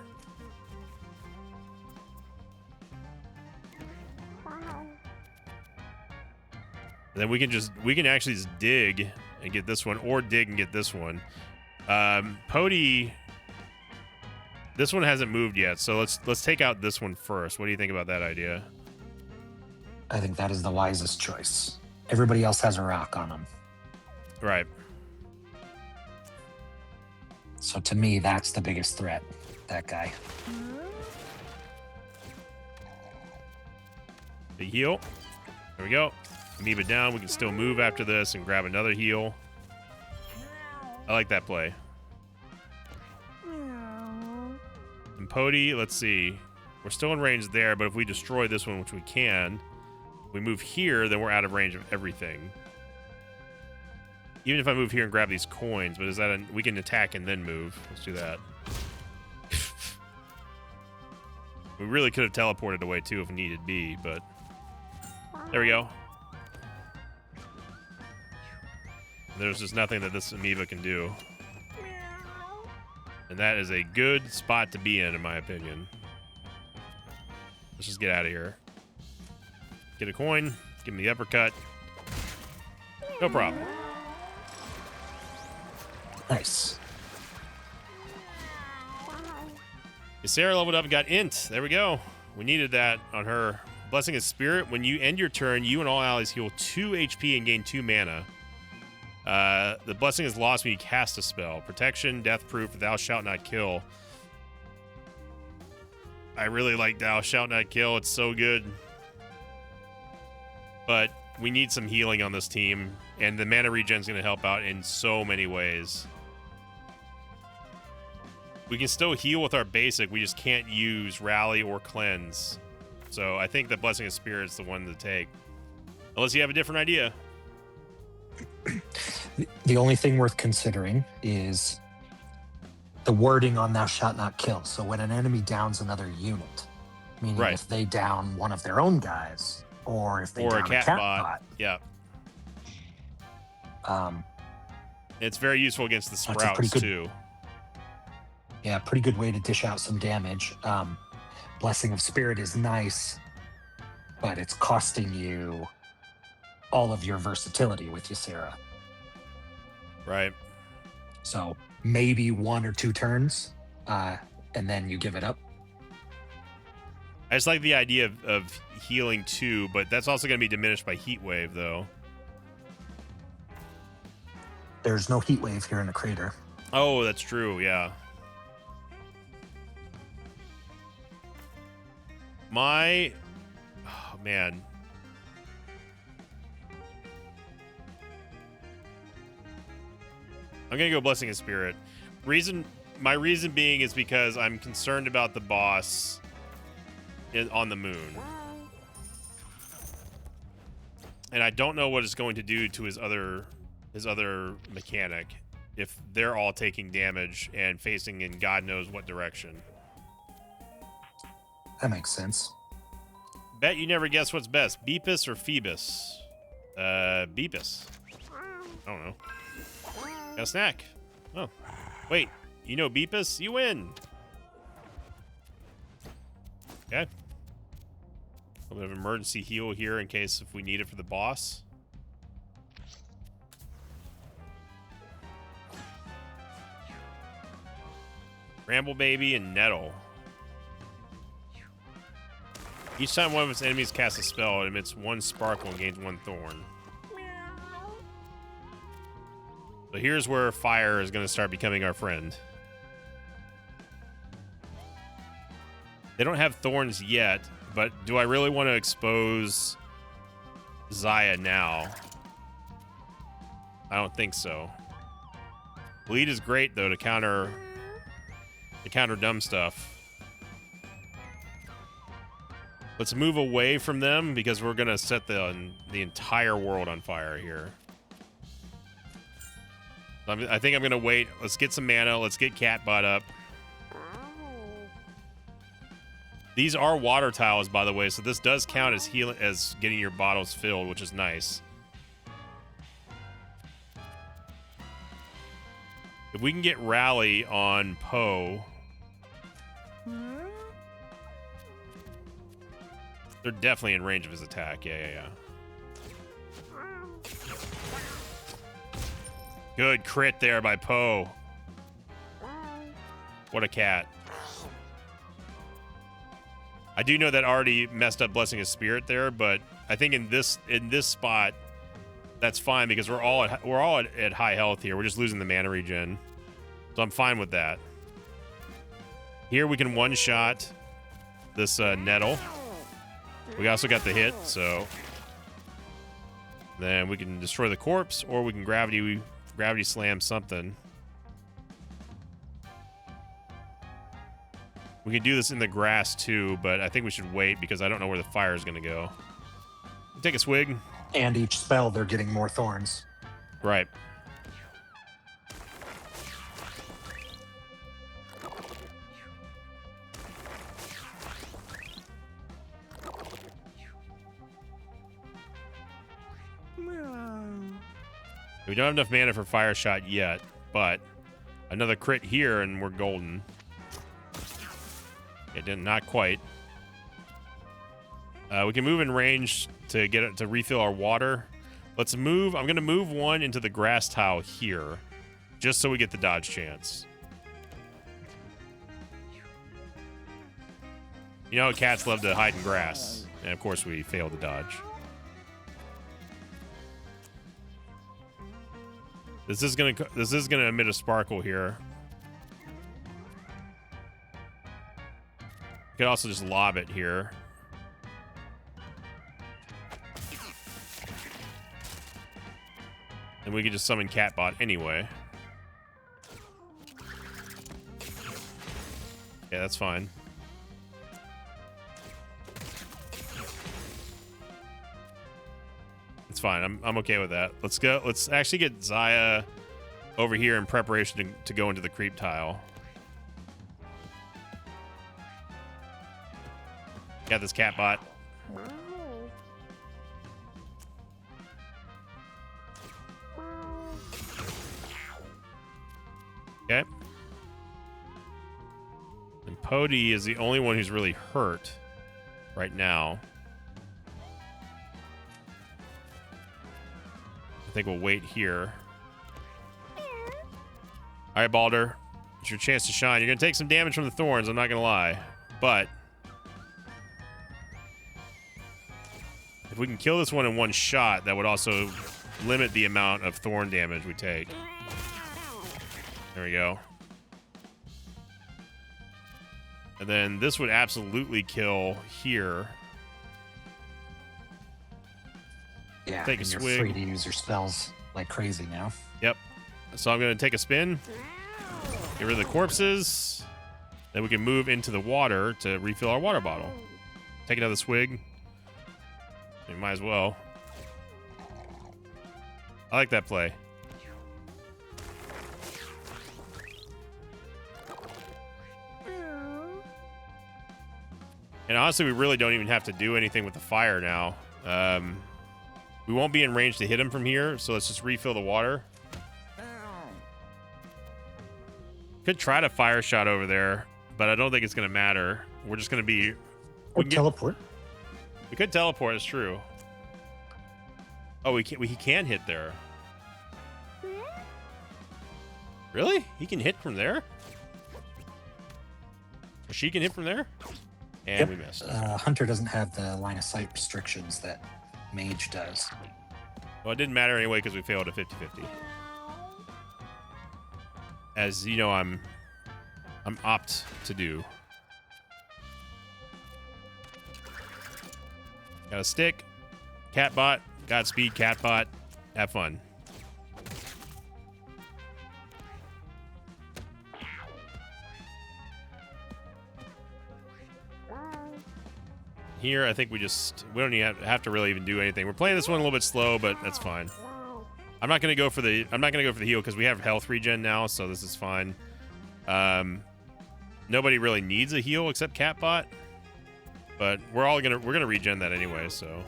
And then we can actually just dig and get this one, or dig and get this one. Pody, this one hasn't moved yet, so let's take out this one first. What do you think about that idea? I think that is the wisest choice. Everybody else has a rock on them. Right. So to me, that's the biggest threat, that guy. Big heal. There we go. Amoeba down. We can still move after this and grab another heal. I like that play. And Pody, let's see. We're still in range there, but if we destroy this one, which we can, we move here, then we're out of range of everything. Even if I move here and grab these coins, but is that we can attack and then move. Let's do that. We really could have teleported away too if needed be, but there we go. There's just nothing that this amoeba can do. And that is a good spot to be in my opinion. Let's just get out of here. Get a coin, give me the uppercut. No problem. Nice. Ysera leveled up and got int. There we go. We needed that on her. Blessing of Spirit. When you end your turn, you and all allies heal 2 HP and gain 2 mana. The blessing is lost when you cast a spell. Protection, death proof, thou shalt not kill. I really like thou shalt not kill. It's so good. But we need some healing on this team, and the mana regen is going to help out in so many ways. We can still heal with our basic. We just can't use rally or cleanse. So I think the Blessing of Spirit is the one to take. Unless you have a different idea. The only thing worth considering is the wording on thou shalt not kill. So when an enemy downs another unit, meaning Right. if they down one of their own guys, or if they down a cat bot. Yeah. It's very useful against the sprouts too. Yeah, pretty good way to dish out some damage. Blessing of Spirit is nice, but it's costing you all of your versatility with Ysera. Right. So maybe 1 or 2 turns, and then you give it up. I just like the idea of healing too, but that's also going to be diminished by Heat Wave, though. There's no heat wave here in the crater. Oh, that's true. Yeah. Oh, man. I'm gonna go Blessing of Spirit. My reason being is because I'm concerned about the boss on the moon, and I don't know what it's going to do to his other mechanic if they're all taking damage and facing in God knows what direction. That makes sense. Bet you never guess what's best, Beepus or Phoebus? Beepus. I don't know. Got a snack. Oh, wait. You know Beepus? You win. Okay. A little bit of emergency heal here in case if we need it for the boss. Bramble Baby and Nettle. Each time one of its enemies casts a spell, it emits 1 sparkle and gains 1 thorn. So here's where fire is going to start becoming our friend. They don't have thorns yet, but do I really want to expose Xayah now? I don't think so. Bleed is great though to counter dumb stuff. Let's move away from them because we're gonna set the entire world on fire here. I think I'm gonna wait. Let's get some mana. Let's get Catbot up. These are water tiles, by the way, so this does count as healing, as getting your bottles filled, which is nice. If we can get Rally on Poe, they're definitely in range of his attack. Yeah. Good crit there by Poe. What a cat. I do know that already messed up Blessing of Spirit there, but I think in this spot, that's fine because we're all at high health here. We're just losing the mana regen, so I'm fine with that. Here we can one-shot this Nettle. We also got the hit, so then we can destroy the corpse, or we can gravity slam something. We can do this in the grass too, but I think we should wait because I don't know where the fire is going to go. Take a swig. And each spell, they're getting more thorns. Right. We don't have enough mana for Fire Shot yet, but another crit here and we're golden. It didn't, not quite. We can move in range to get it to refill our water. Let's move. I'm going to move one into the grass tile here, just so we get the dodge chance. You know, cats love to hide in grass, and of course we fail to dodge. This is gonna emit a sparkle here. You could also just lob it here. And we could just summon Catbot anyway. Yeah, that's fine. It's fine. I'm okay with that. Let's go. Let's actually get Zaya over here in preparation to go into the creep tile. Got this Catbot. Okay. And Pody is the only one who's really hurt right now. I think we'll wait here. All right, Balder. It's your chance to shine. You're going to take some damage from the thorns, I'm not going to lie. But if we can kill this one in one shot, that would also limit the amount of thorn damage we take. There we go. And then this would absolutely kill here. Yeah, take a and you're swig. free to use your spells like crazy now. Yep. So I'm going to take a spin. Get rid of the corpses. Then we can move into the water to refill our water bottle. Take another swig. We might as well. I like that play. And honestly, we really don't even have to do anything with the fire now. We won't be in range to hit him from here, so let's just refill the water. Could try to fire shot over there, but I don't think it's going to matter. We're just going to be... Or teleport. We could teleport, it's true. Oh, he can hit there. Really? He can hit from there? Or she can hit from there? And yep. We missed. Hunter doesn't have the line of sight restrictions that Mage does. Well, it didn't matter anyway because we failed at 50-50. As you know, I'm opt to do. Got a stick. Catbot. Godspeed, Catbot. Have fun. Here, I think we don't even have to really even do anything. We're playing this one a little bit slow, but that's fine. I'm not gonna go for the heal because we have health regen now, so this is fine. Nobody really needs a heal except Catbot. But we're gonna regen that anyway, so.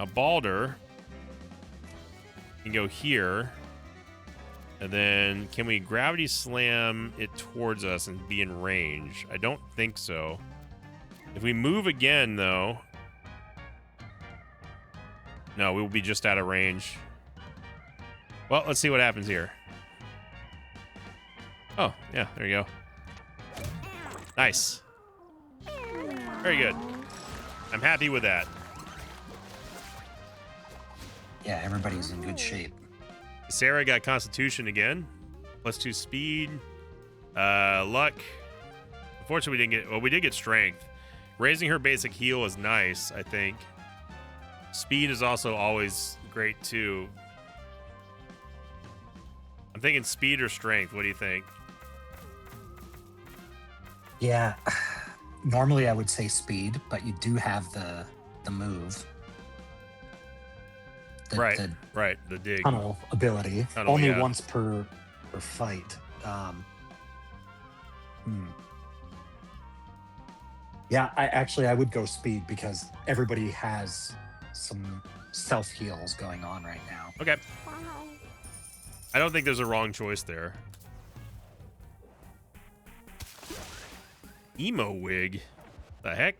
Now Balder can go here. And then can we gravity slam it towards us and be in range? I don't think so. If we move again, though, no, we will be just out of range. Well, let's see what happens here. Oh, yeah, there you go. Nice. Very good. I'm happy with that. Yeah, everybody's in good shape. Sarah got Constitution again. +2 speed. Luck. Unfortunately, we did get Strength. Raising her basic heal is nice, I think. Speed is also always great, too. I'm thinking speed or strength. What do you think? Yeah. Normally I would say speed, but you do have the move. Right, the dig. Tunnel ability. Tunnel, only yeah. once per fight. Yeah, I would go speed because everybody has some self heals going on right now. Okay. I don't think there's a wrong choice there. Emo wig. The heck?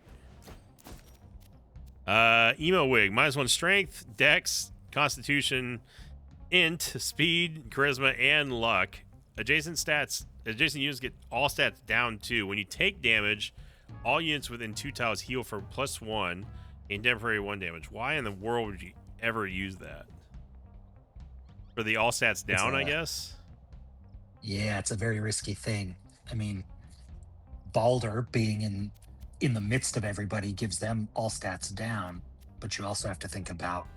Emo wig. -1 strength, dex, constitution, int, speed, charisma, and luck. Adjacent units get all stats down 2. When you take damage, all units within 2 tiles heal for +1 and temporary 1 damage. Why in the world would you ever use that? For the all stats down, I guess? Yeah, it's a very risky thing. I mean, Balder being in the midst of everybody gives them all stats down, but you also have to think about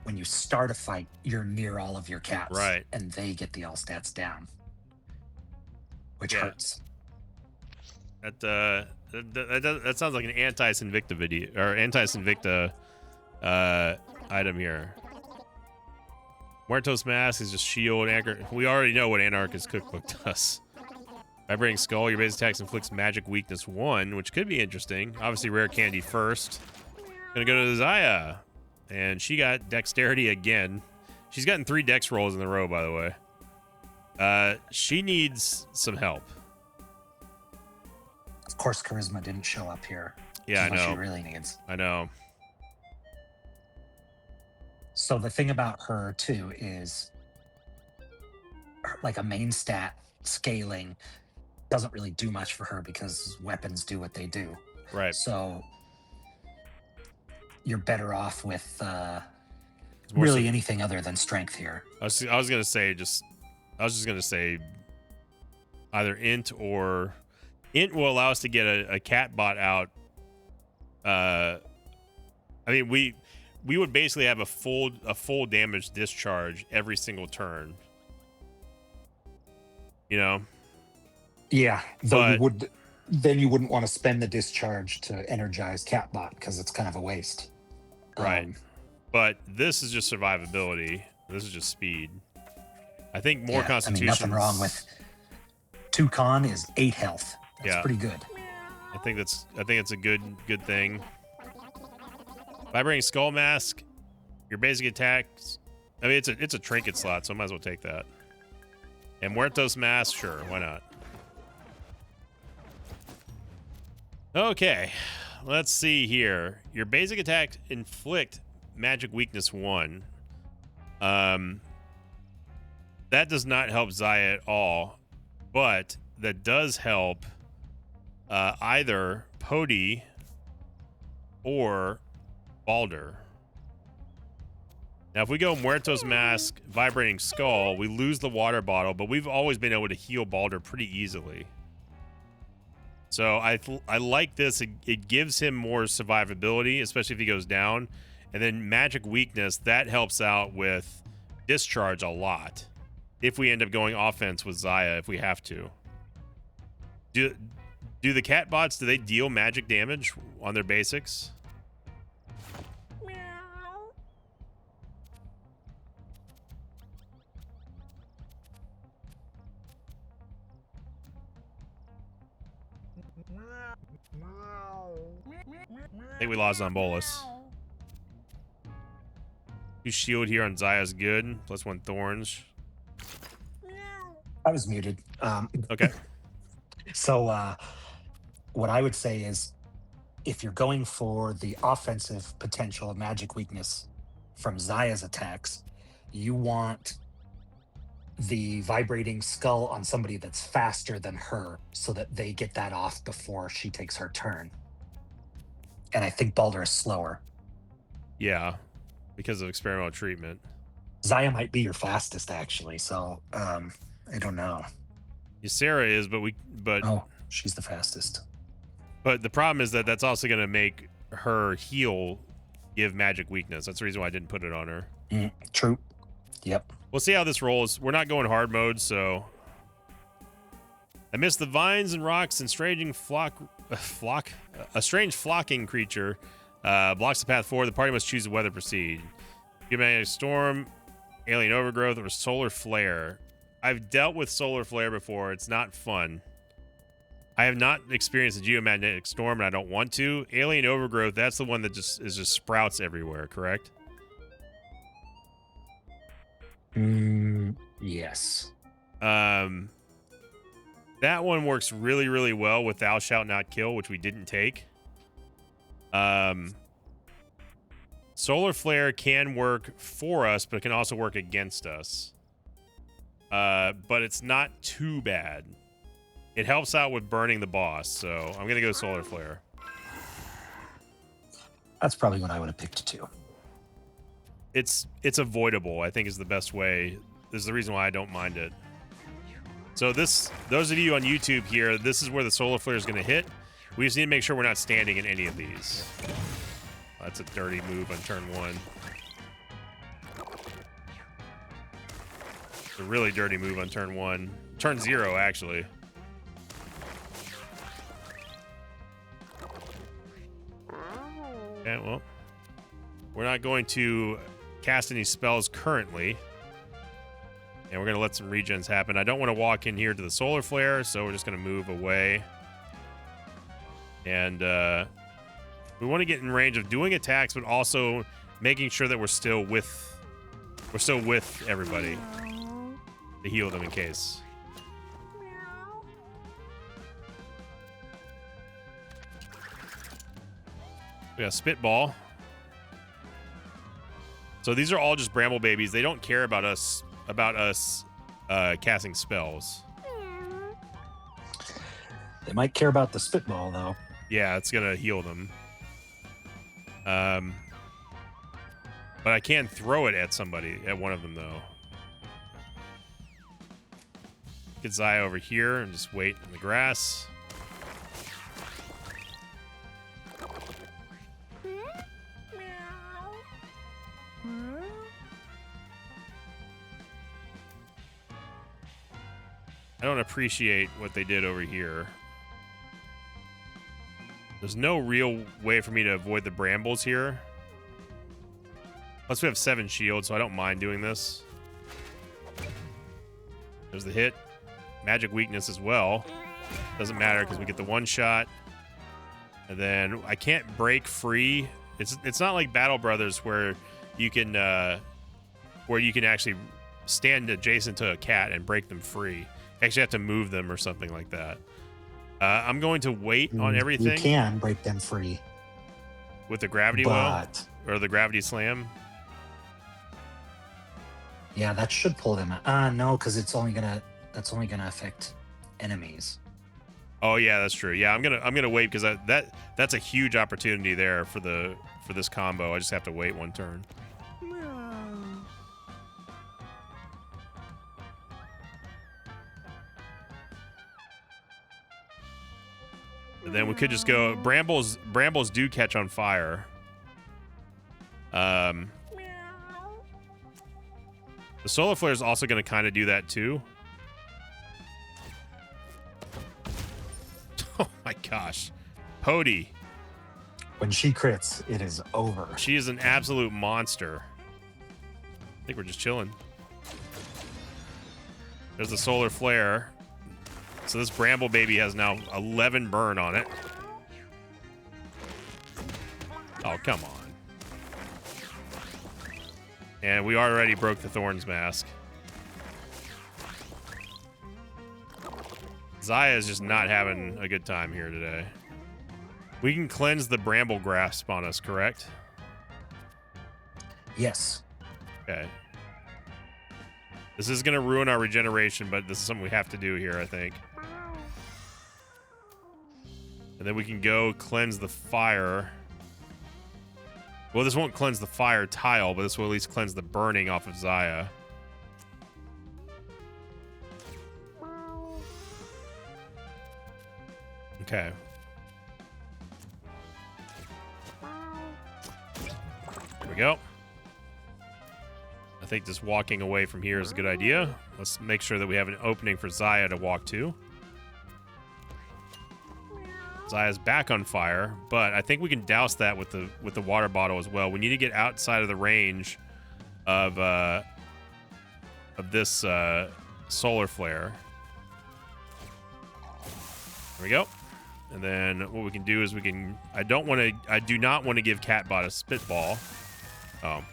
when you start a fight, you're near all of your cats, right? And they get the all stats down, which hurts. That sounds like an anti-Sinvicta video or anti-Sinvicta item here. Muertos Mask is just shield. We already know what Anarchist Cookbook does. Vibrating Skull, your base attacks inflicts magic weakness 1, which could be interesting. Obviously, rare candy first. Gonna go to Zaya. And she got dexterity again. She's gotten 3 dex rolls in a row, by the way. She needs some help. Of course, charisma didn't show up here. Yeah, I know. She really needs. I know. So the thing about her, too, is like a main stat scaling doesn't really do much for her because weapons do what they do. Right. So you're better off with really anything other than strength here. I was gonna say just gonna say either int or int will allow us to get a cat bot out. I mean we would basically have a full damage discharge every single turn. You know? Yeah, though you wouldn't want to spend the discharge to energize Catbot because it's kind of a waste. Right. But this is just survivability. This is just speed. I think more constitution. I mean, nothing wrong with 2 con is 8 health. That's pretty good. I think it's a good thing. Vibrating Skull Mask, your basic attacks. I mean, it's a trinket slot, so I might as well take that. And Muertos Mask, sure, why not? Okay, let's see here. Your basic attack inflict magic weakness 1. That does not help Zaya at all, but that does help either Pody or Balder. Now, if we go Muertos Mask, Vibrating Skull, we lose the water bottle, but we've always been able to heal Balder pretty easily. So I like this. It gives him more survivability, especially if he goes down. And then magic weakness, that helps out with discharge a lot. If we end up going offense with Zaya, if we have to. Do the cat bots, do they deal magic damage on their basics? I think we lost Zombolis. 2 shield here on Zaya's good. +1 thorns. I was muted. Okay. So what I would say is, if you're going for the offensive potential of magic weakness from Zaya's attacks, you want the vibrating skull on somebody that's faster than her so that they get that off before she takes her turn. And I think Baldur is slower. Yeah, because of experimental treatment. Zaya might be your fastest, actually. So I don't know. Ysera is, but Oh, she's the fastest. But the problem is that that's also going to make her heal give magic weakness. That's the reason why I didn't put it on her. True. Yep. We'll see how this rolls. We're not going hard mode, so amidst the vines and rocks and a strange flocking creature blocks the path forward. The party must choose whether to proceed. Geomagnetic storm, alien overgrowth, or solar flare. I've dealt with solar flare before. It's not fun. I have not experienced a geomagnetic storm, and I don't want to. Alien overgrowth, that's the one that just sprouts everywhere, correct? Yes. That one works really, really well with Thou Shalt Not Kill, which we didn't take. Solar Flare can work for us, but it can also work against us. But it's not too bad. It helps out with burning the boss, so I'm going to go Solar Flare. That's probably what I would have picked too. It's avoidable, I think, is the best way. This is the reason why I don't mind it. So those of you on YouTube here, this is where the Solar Flare is going to hit. We just need to make sure we're not standing in any of these. That's a dirty move on turn 1. It's a really dirty move on turn 1. Turn 0, actually. Okay, well, we're not going to cast any spells currently. And we're going to let some regens happen. I don't want to walk in here to the Solar Flare, so we're just going to move away. And we want to get in range of doing attacks, but also making sure that we're still with everybody to heal them in case. We got Spitball. So these are all just Bramble babies. They don't care about us casting spells. They might care about the Spitball, though. Yeah, it's gonna heal them. But I can throw it at somebody, at one of them, though. Get Zaya over here and just wait in the grass. I don't appreciate what they did over here. There's no real way for me to avoid the brambles here. Plus we have 7 shields, so I don't mind doing this. There's the hit. Magic weakness as well. Doesn't matter because we get the 1 shot. And then I can't break free. It's not like Battle Brothers where you can actually stand adjacent to a cat and break them free. Actually have to move them or something like that. I'm going to wait on everything. You can break them free with the gravity well or the gravity slam. Yeah, that should pull them out. No, because that's only gonna affect enemies. Oh yeah, that's true. Yeah, I'm gonna wait because that's a huge opportunity there for this combo. I just have to wait 1 turn. And then we could just go brambles do catch on fire. The Solar Flare is also going to kind of do that too. Oh my gosh. Pody. When she crits, it is over. She is an absolute monster. I think we're just chilling. There's the Solar Flare. So this Bramble baby has now 11 burn on it. come on. And we already broke the Thorns mask. Xayah is just not having a good time here today. We can cleanse the Bramble Grasp on us, correct? Yes. Okay. This is going to ruin our regeneration, but this is something we have to do here, I think. And then we can go cleanse the fire. Well, this won't cleanse the fire tile, but this will at least cleanse the burning off of Xayah. Okay. There we go. I think just walking away from here is a good idea. Let's make sure that we have an opening for Xayah to walk to. Xayah's back on fire, but I think we can douse that with the water bottle as well. We need to get outside of the range of this solar flare. There we go. And then what we can do is we can. I do not want to give Catbot a spitball. Oh.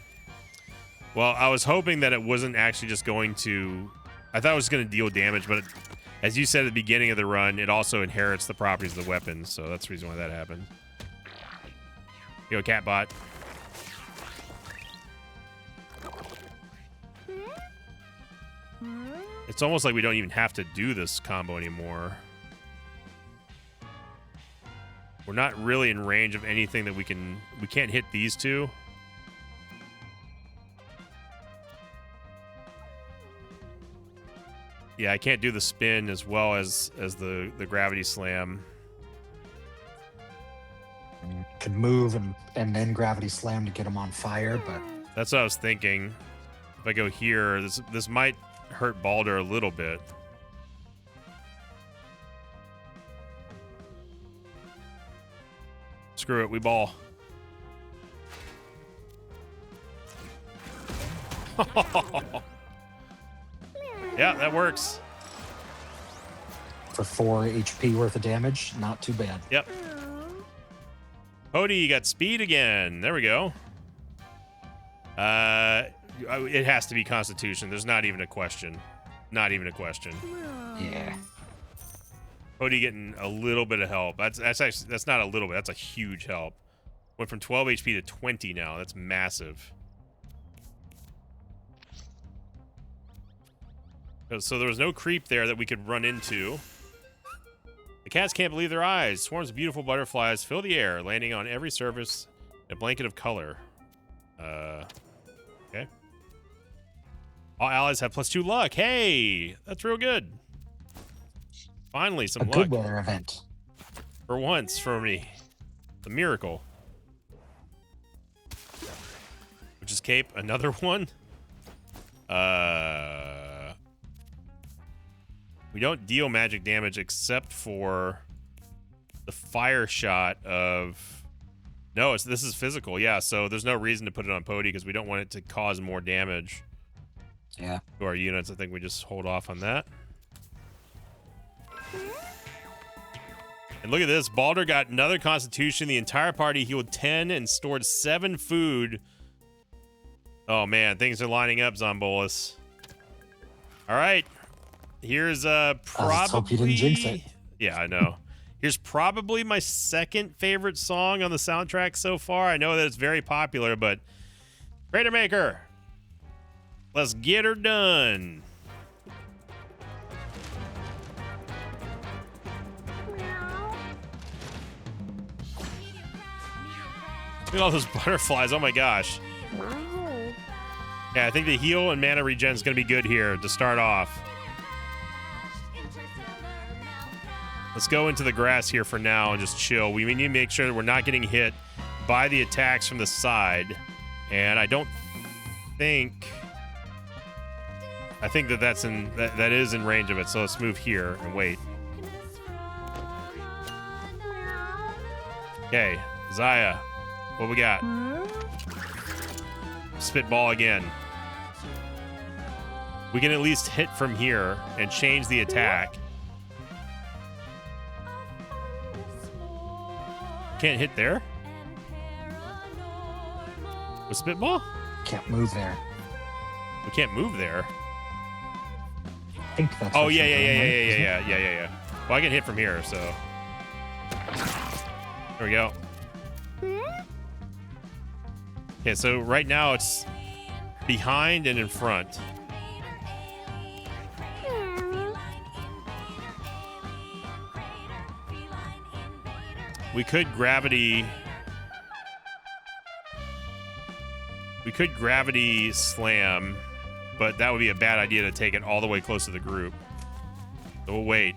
Well, I was hoping that it wasn't actually just going to. I thought it was going to deal damage, but as you said at the beginning of the run, it also inherits the properties of the weapons, so that's the reason why that happened. Yo, Catbot. It's almost like we don't even have to do this combo anymore. We're not really in range of anything that we can't hit these two. Yeah, I can't do the spin as well as the gravity slam. Could move and then gravity slam to get them on fire, but that's what I was thinking. If I go here, this might hurt Baldur a little bit. Screw it, we ball. Yeah, that works. For 4 HP worth of damage, not too bad. Yep. Hody, you got speed again. There we go. It has to be Constitution. There's not even a question. Not even a question. Yeah. Hody getting a little bit of help. That's not a little bit. That's a huge help. Went from 12 HP to 20 now. That's massive. So there was no creep there that we could run into. The cats can't believe their eyes. Swarms of beautiful butterflies fill the air, landing on every surface in a blanket of color. Okay. All allies have +2 luck. Hey, that's real good. Finally, some luck. A good weather event. For once, for me. It's a miracle. Witch's Cape, another one. We don't deal magic damage except for the fire shot of... No, this is physical, yeah, so there's no reason to put it on Pody because we don't want it to cause more damage to our units. I think we just hold off on that. And look at this. Baldur got another Constitution. The entire party healed 10 and stored 7 food. Oh, man, things are lining up, Zombolus. All right. Here's probably... I just hope you didn't jinx it. Yeah, I know. Here's probably my second favorite song on the soundtrack so far. I know that it's very popular, but Crater Maker, let's get her done. Look at all those butterflies. Oh my gosh. Yeah, I think the heal and mana regen is going to be good here to start off. Let's go into the grass here for now and just chill. We need to make sure that we're not getting hit by the attacks from the side. And I don't think... I think that that is in range of it. So let's move here and wait. Okay, Xayah, what we got? Spitball again. We can at least hit from here and change the attack. Can't hit there? With Spitball? Can't move there. We can't move there. I think that's. Oh what yeah, you're yeah, doing, yeah, right? yeah. Well, I can hit from here, so there we go. Okay, so right now it's behind and in front. We could gravity. We could gravity slam, but that would be a bad idea to take it all the way close to the group. So we'll wait.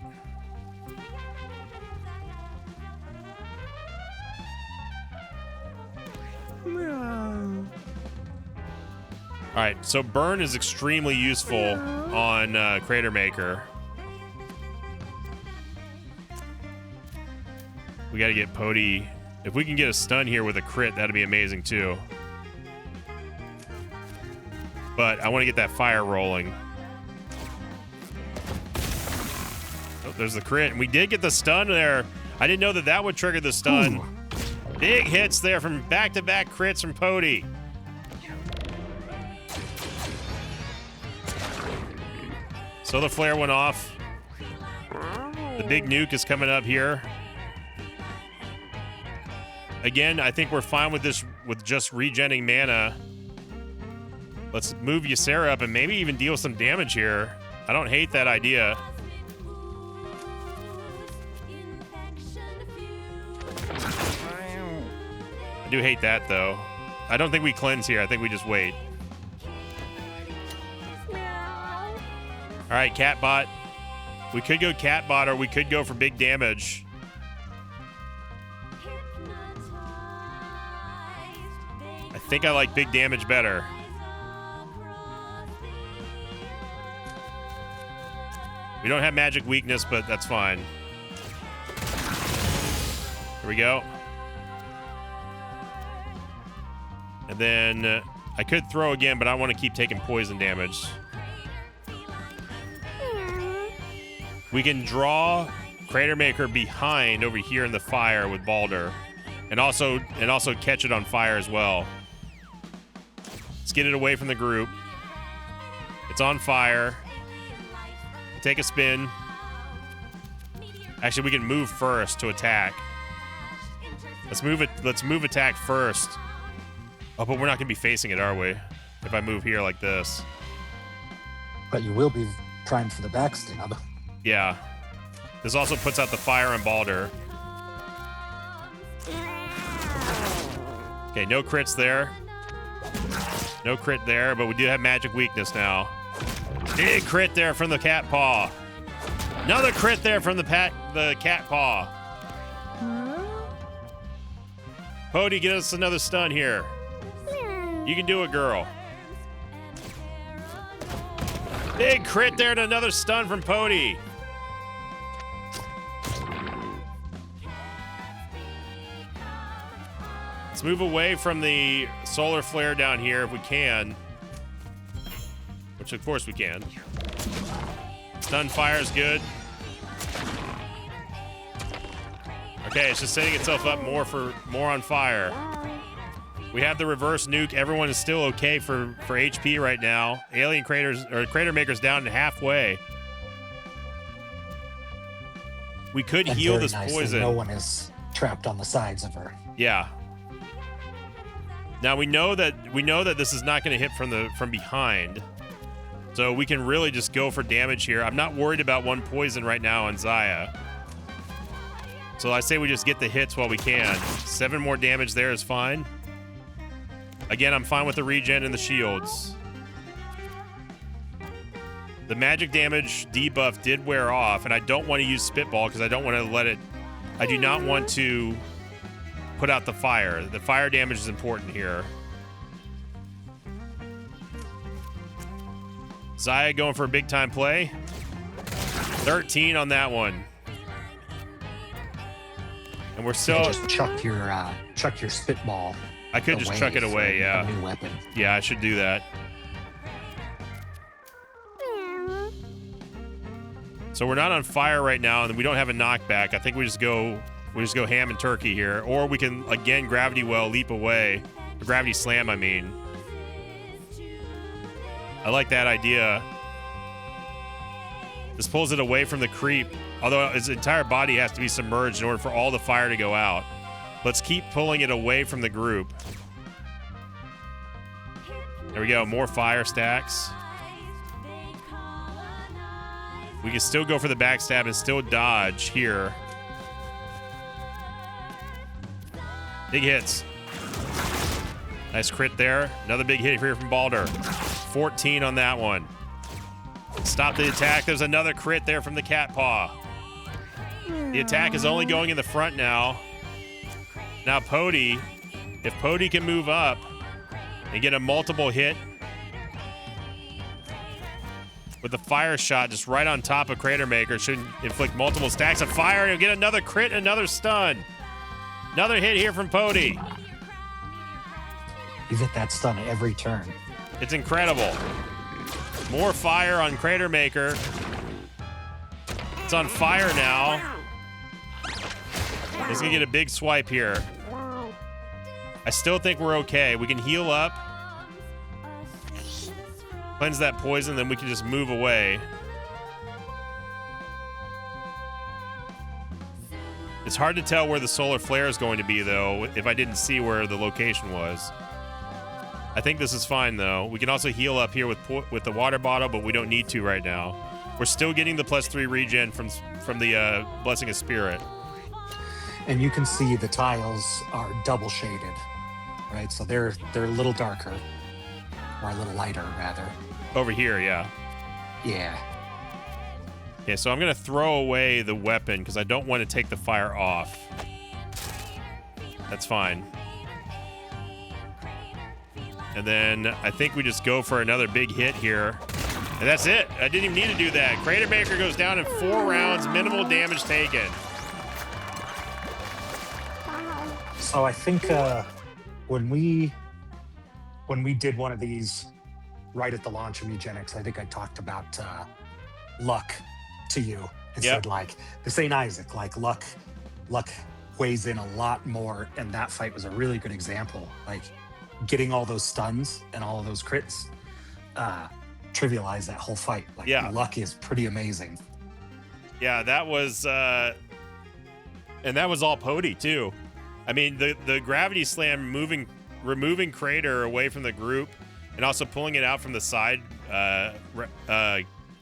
All right, so burn is extremely useful on Crater Maker. We got to get Pody. If we can get a stun here with a crit, that'd be amazing too. But I want to get that fire rolling. Oh, there's the crit. And we did get the stun there. I didn't know that that would trigger the stun. Ooh. Big hits there from back-to-back crits from Pody. So the flare went off. The big nuke is coming up here. Again, I think we're fine with this, with just regenning mana. Let's move Ysera up and maybe even deal some damage here. I don't hate that idea. I do hate that, though. I don't think we cleanse here. I think we just wait. All right, Catbot. We could go Catbot or we could go for big damage. I think I like big damage better. We don't have magic weakness, but that's fine. Here we go. And then I could throw again, but I want to keep taking poison damage. We can draw Crater Maker behind over here in the fire with Balder, and also catch it on fire as well. Let's get it away from the group. It's on fire. Take a spin. Actually, we can move first to attack. Let's move it. Let's move attack first. Oh, but we're not gonna be facing it, are we? If I move here like this. But you will be primed for the backstab. Yeah. This also puts out the fire on Balder. Okay, no crits there. No crit there, but we do have magic weakness now. Big crit there from the cat paw. Another crit there from the cat paw. Pody, get us another stun here. You can do it, girl. Big crit there and another stun from Pody. Let's move away from the solar flare down here if we can. Which of course we can. Stun fire is good. Okay, it's just setting itself up more on fire. We have the reverse nuke. Everyone is still okay for HP right now. Alien Craters or Crater Maker's down to halfway. We could and heal this nicely, poison. No one is trapped on the sides of her. Yeah. Now we know that this is not going to hit from behind. So we can really just go for damage here. I'm not worried about one poison right now on Xayah. So I say we just get the hits while we can. 7 more damage there is fine. Again, I'm fine with the regen and the shields. The magic damage debuff did wear off, and I don't want to use Spitball because I don't want to let it... I do not want to put out the fire. The fire damage is important here. Xayah going for a big time play. 13 on that one. And we're still... just chuck your Spitball. I could just chuck it away, yeah. A new weapon. Yeah, I should do that. So we're not on fire right now, and we don't have a knockback. I think we just go ham and turkey here, or we can again gravity well leap away. A gravity slam, I mean. I like that idea. This pulls it away from the creep, although his entire body has to be submerged in order for all the fire to go out. Let's keep pulling it away from the group. There we go, more fire stacks. We can still go for the backstab and still dodge here. Big hits. Nice crit there. Another big hit here from Balder. 14 on that one. Stop the attack. There's another crit there from the cat paw. The attack is only going in the front now. Now Pody, if Pody can move up and get a multiple hit with the fire shot just right on top of Crater Maker, should inflict multiple stacks of fire. He'll get another crit, another stun. Another hit here from Pody. You get that stun every turn. It's incredible. More fire on Crater Maker. It's on fire now. He's gonna get a big swipe here. I still think we're okay. We can heal up. Cleanse that poison, then we can just move away. It's hard to tell where the solar flare is going to be, though, if I didn't see where the location was. I think this is fine, though. We can also heal up here with the water bottle, but we don't need to right now. We're still getting the +3 regen from the Blessing of Spirit. And you can see the tiles are double shaded, right? So they're a little darker, or a little lighter, rather. Over here, yeah. Yeah. Okay, so I'm going to throw away the weapon because I don't want to take the fire off. That's fine. And then I think we just go for another big hit here. And that's it. I didn't even need to do that. Crater Maker goes down in 4 rounds, minimal damage taken. So I think when we did one of these right at the launch of Eugenics, I think I talked about luck to you and said, like, this ain't Isaac. Like, luck weighs in a lot more, and that fight was a really good example. Like, getting all those stuns and all of those crits trivialized that whole fight. Like, luck is pretty amazing. Yeah, that was and that was all Pody too. I mean, the gravity slam removing Crater away from the group and also pulling it out from the side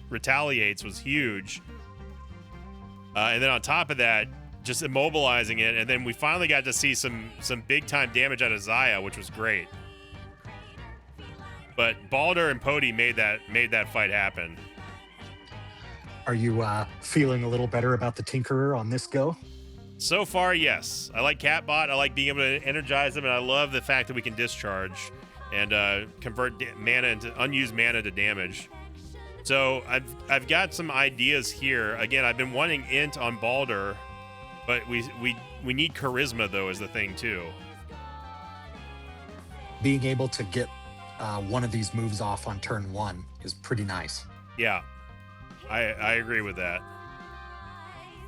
retaliates was huge. And then on top of that, just immobilizing it, and then we finally got to see some big time damage out of Xayah, which was great. But Balder and Pody made that fight happen. Are you feeling a little better about the Tinkerer on this go? So far, yes. I like Catbot. I like being able to energize them, and I love the fact that we can discharge and convert mana into unused mana to damage. So I've got some ideas here. Again, I've been wanting int on Balder, but we need charisma though is the thing too. Being able to get one of these moves off on turn 1 is pretty nice. Yeah, I agree with that.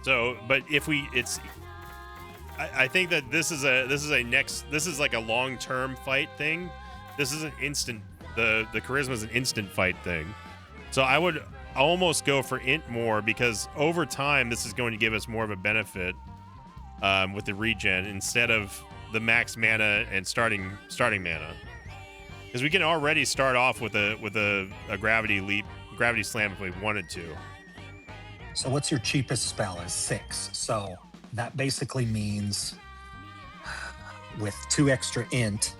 So, but if I think that this is like a long-term fight thing. This is an instant. The charisma is an instant fight thing. So I would almost go for int more because over time this is going to give us more of a benefit with the regen instead of the max mana and starting mana. Because we can already start off with a gravity slam if we wanted to. So what's your cheapest spell is 6. So that basically means with 2 extra int,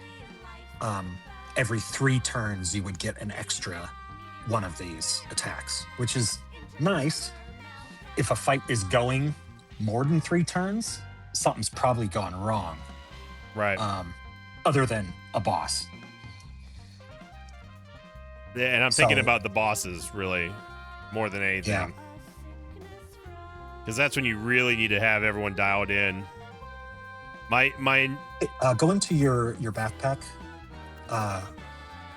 every 3 turns you would get an extra one of these attacks, which is nice. If a fight is going more than 3 turns, something's probably gone wrong. Right. Other than a boss. Yeah, and I'm thinking about the bosses really more than anything. Yeah. Because that's when you really need to have everyone dialed in. Go into your backpack.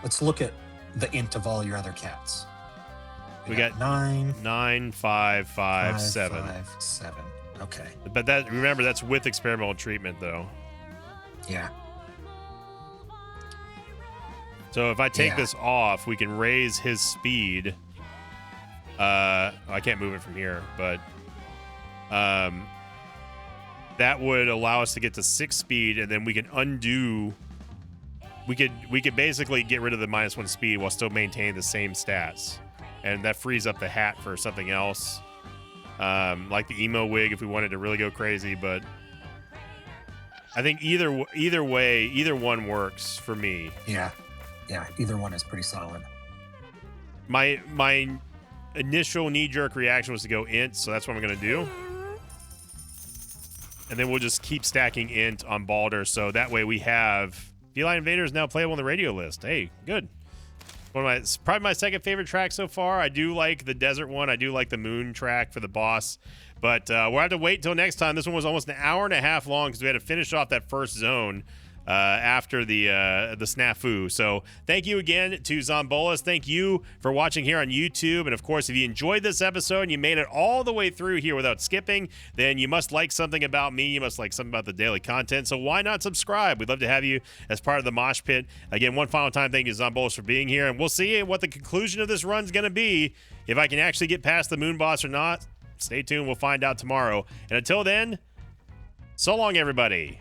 Let's look at the int of all your other cats. We got 9, 5, 5, 7. 5, 7. Okay. But remember, that's with experimental treatment, though. Yeah. So if I take Yeah. this off, we can raise his speed. I can't move it from here, but that would allow us to get to 6 speed, and then we can undo. We could basically get rid of the -1 speed while still maintaining the same stats, and that frees up the hat for something else, like the emo wig if we wanted to really go crazy. But I think either way, either one works for me. Yeah, either one is pretty solid. My initial knee-jerk reaction was to go int, so that's what I'm going to do. And then we'll just keep stacking int on Balder, so that way we have Feline Invader is now playable on the radio list. Hey, good. It's probably my second favorite track so far. I do like the desert one. I do like the moon track for the boss. But we'll have to wait until next time. This one was almost an hour and a half long because we had to finish off that first zone after the snafu. So thank you again to Zombolas. Thank you for watching here on YouTube. And of course, if you enjoyed this episode and you made it all the way through here without skipping, then you must like something about me. You must like something about the daily content. So why not subscribe? We'd love to have you as part of the Mosh Pit. Again, one final time, thank you to Zombolas for being here. And we'll see what the conclusion of this run's going to be. If I can actually get past the moon boss or not, stay tuned. We'll find out tomorrow. And until then, so long, everybody.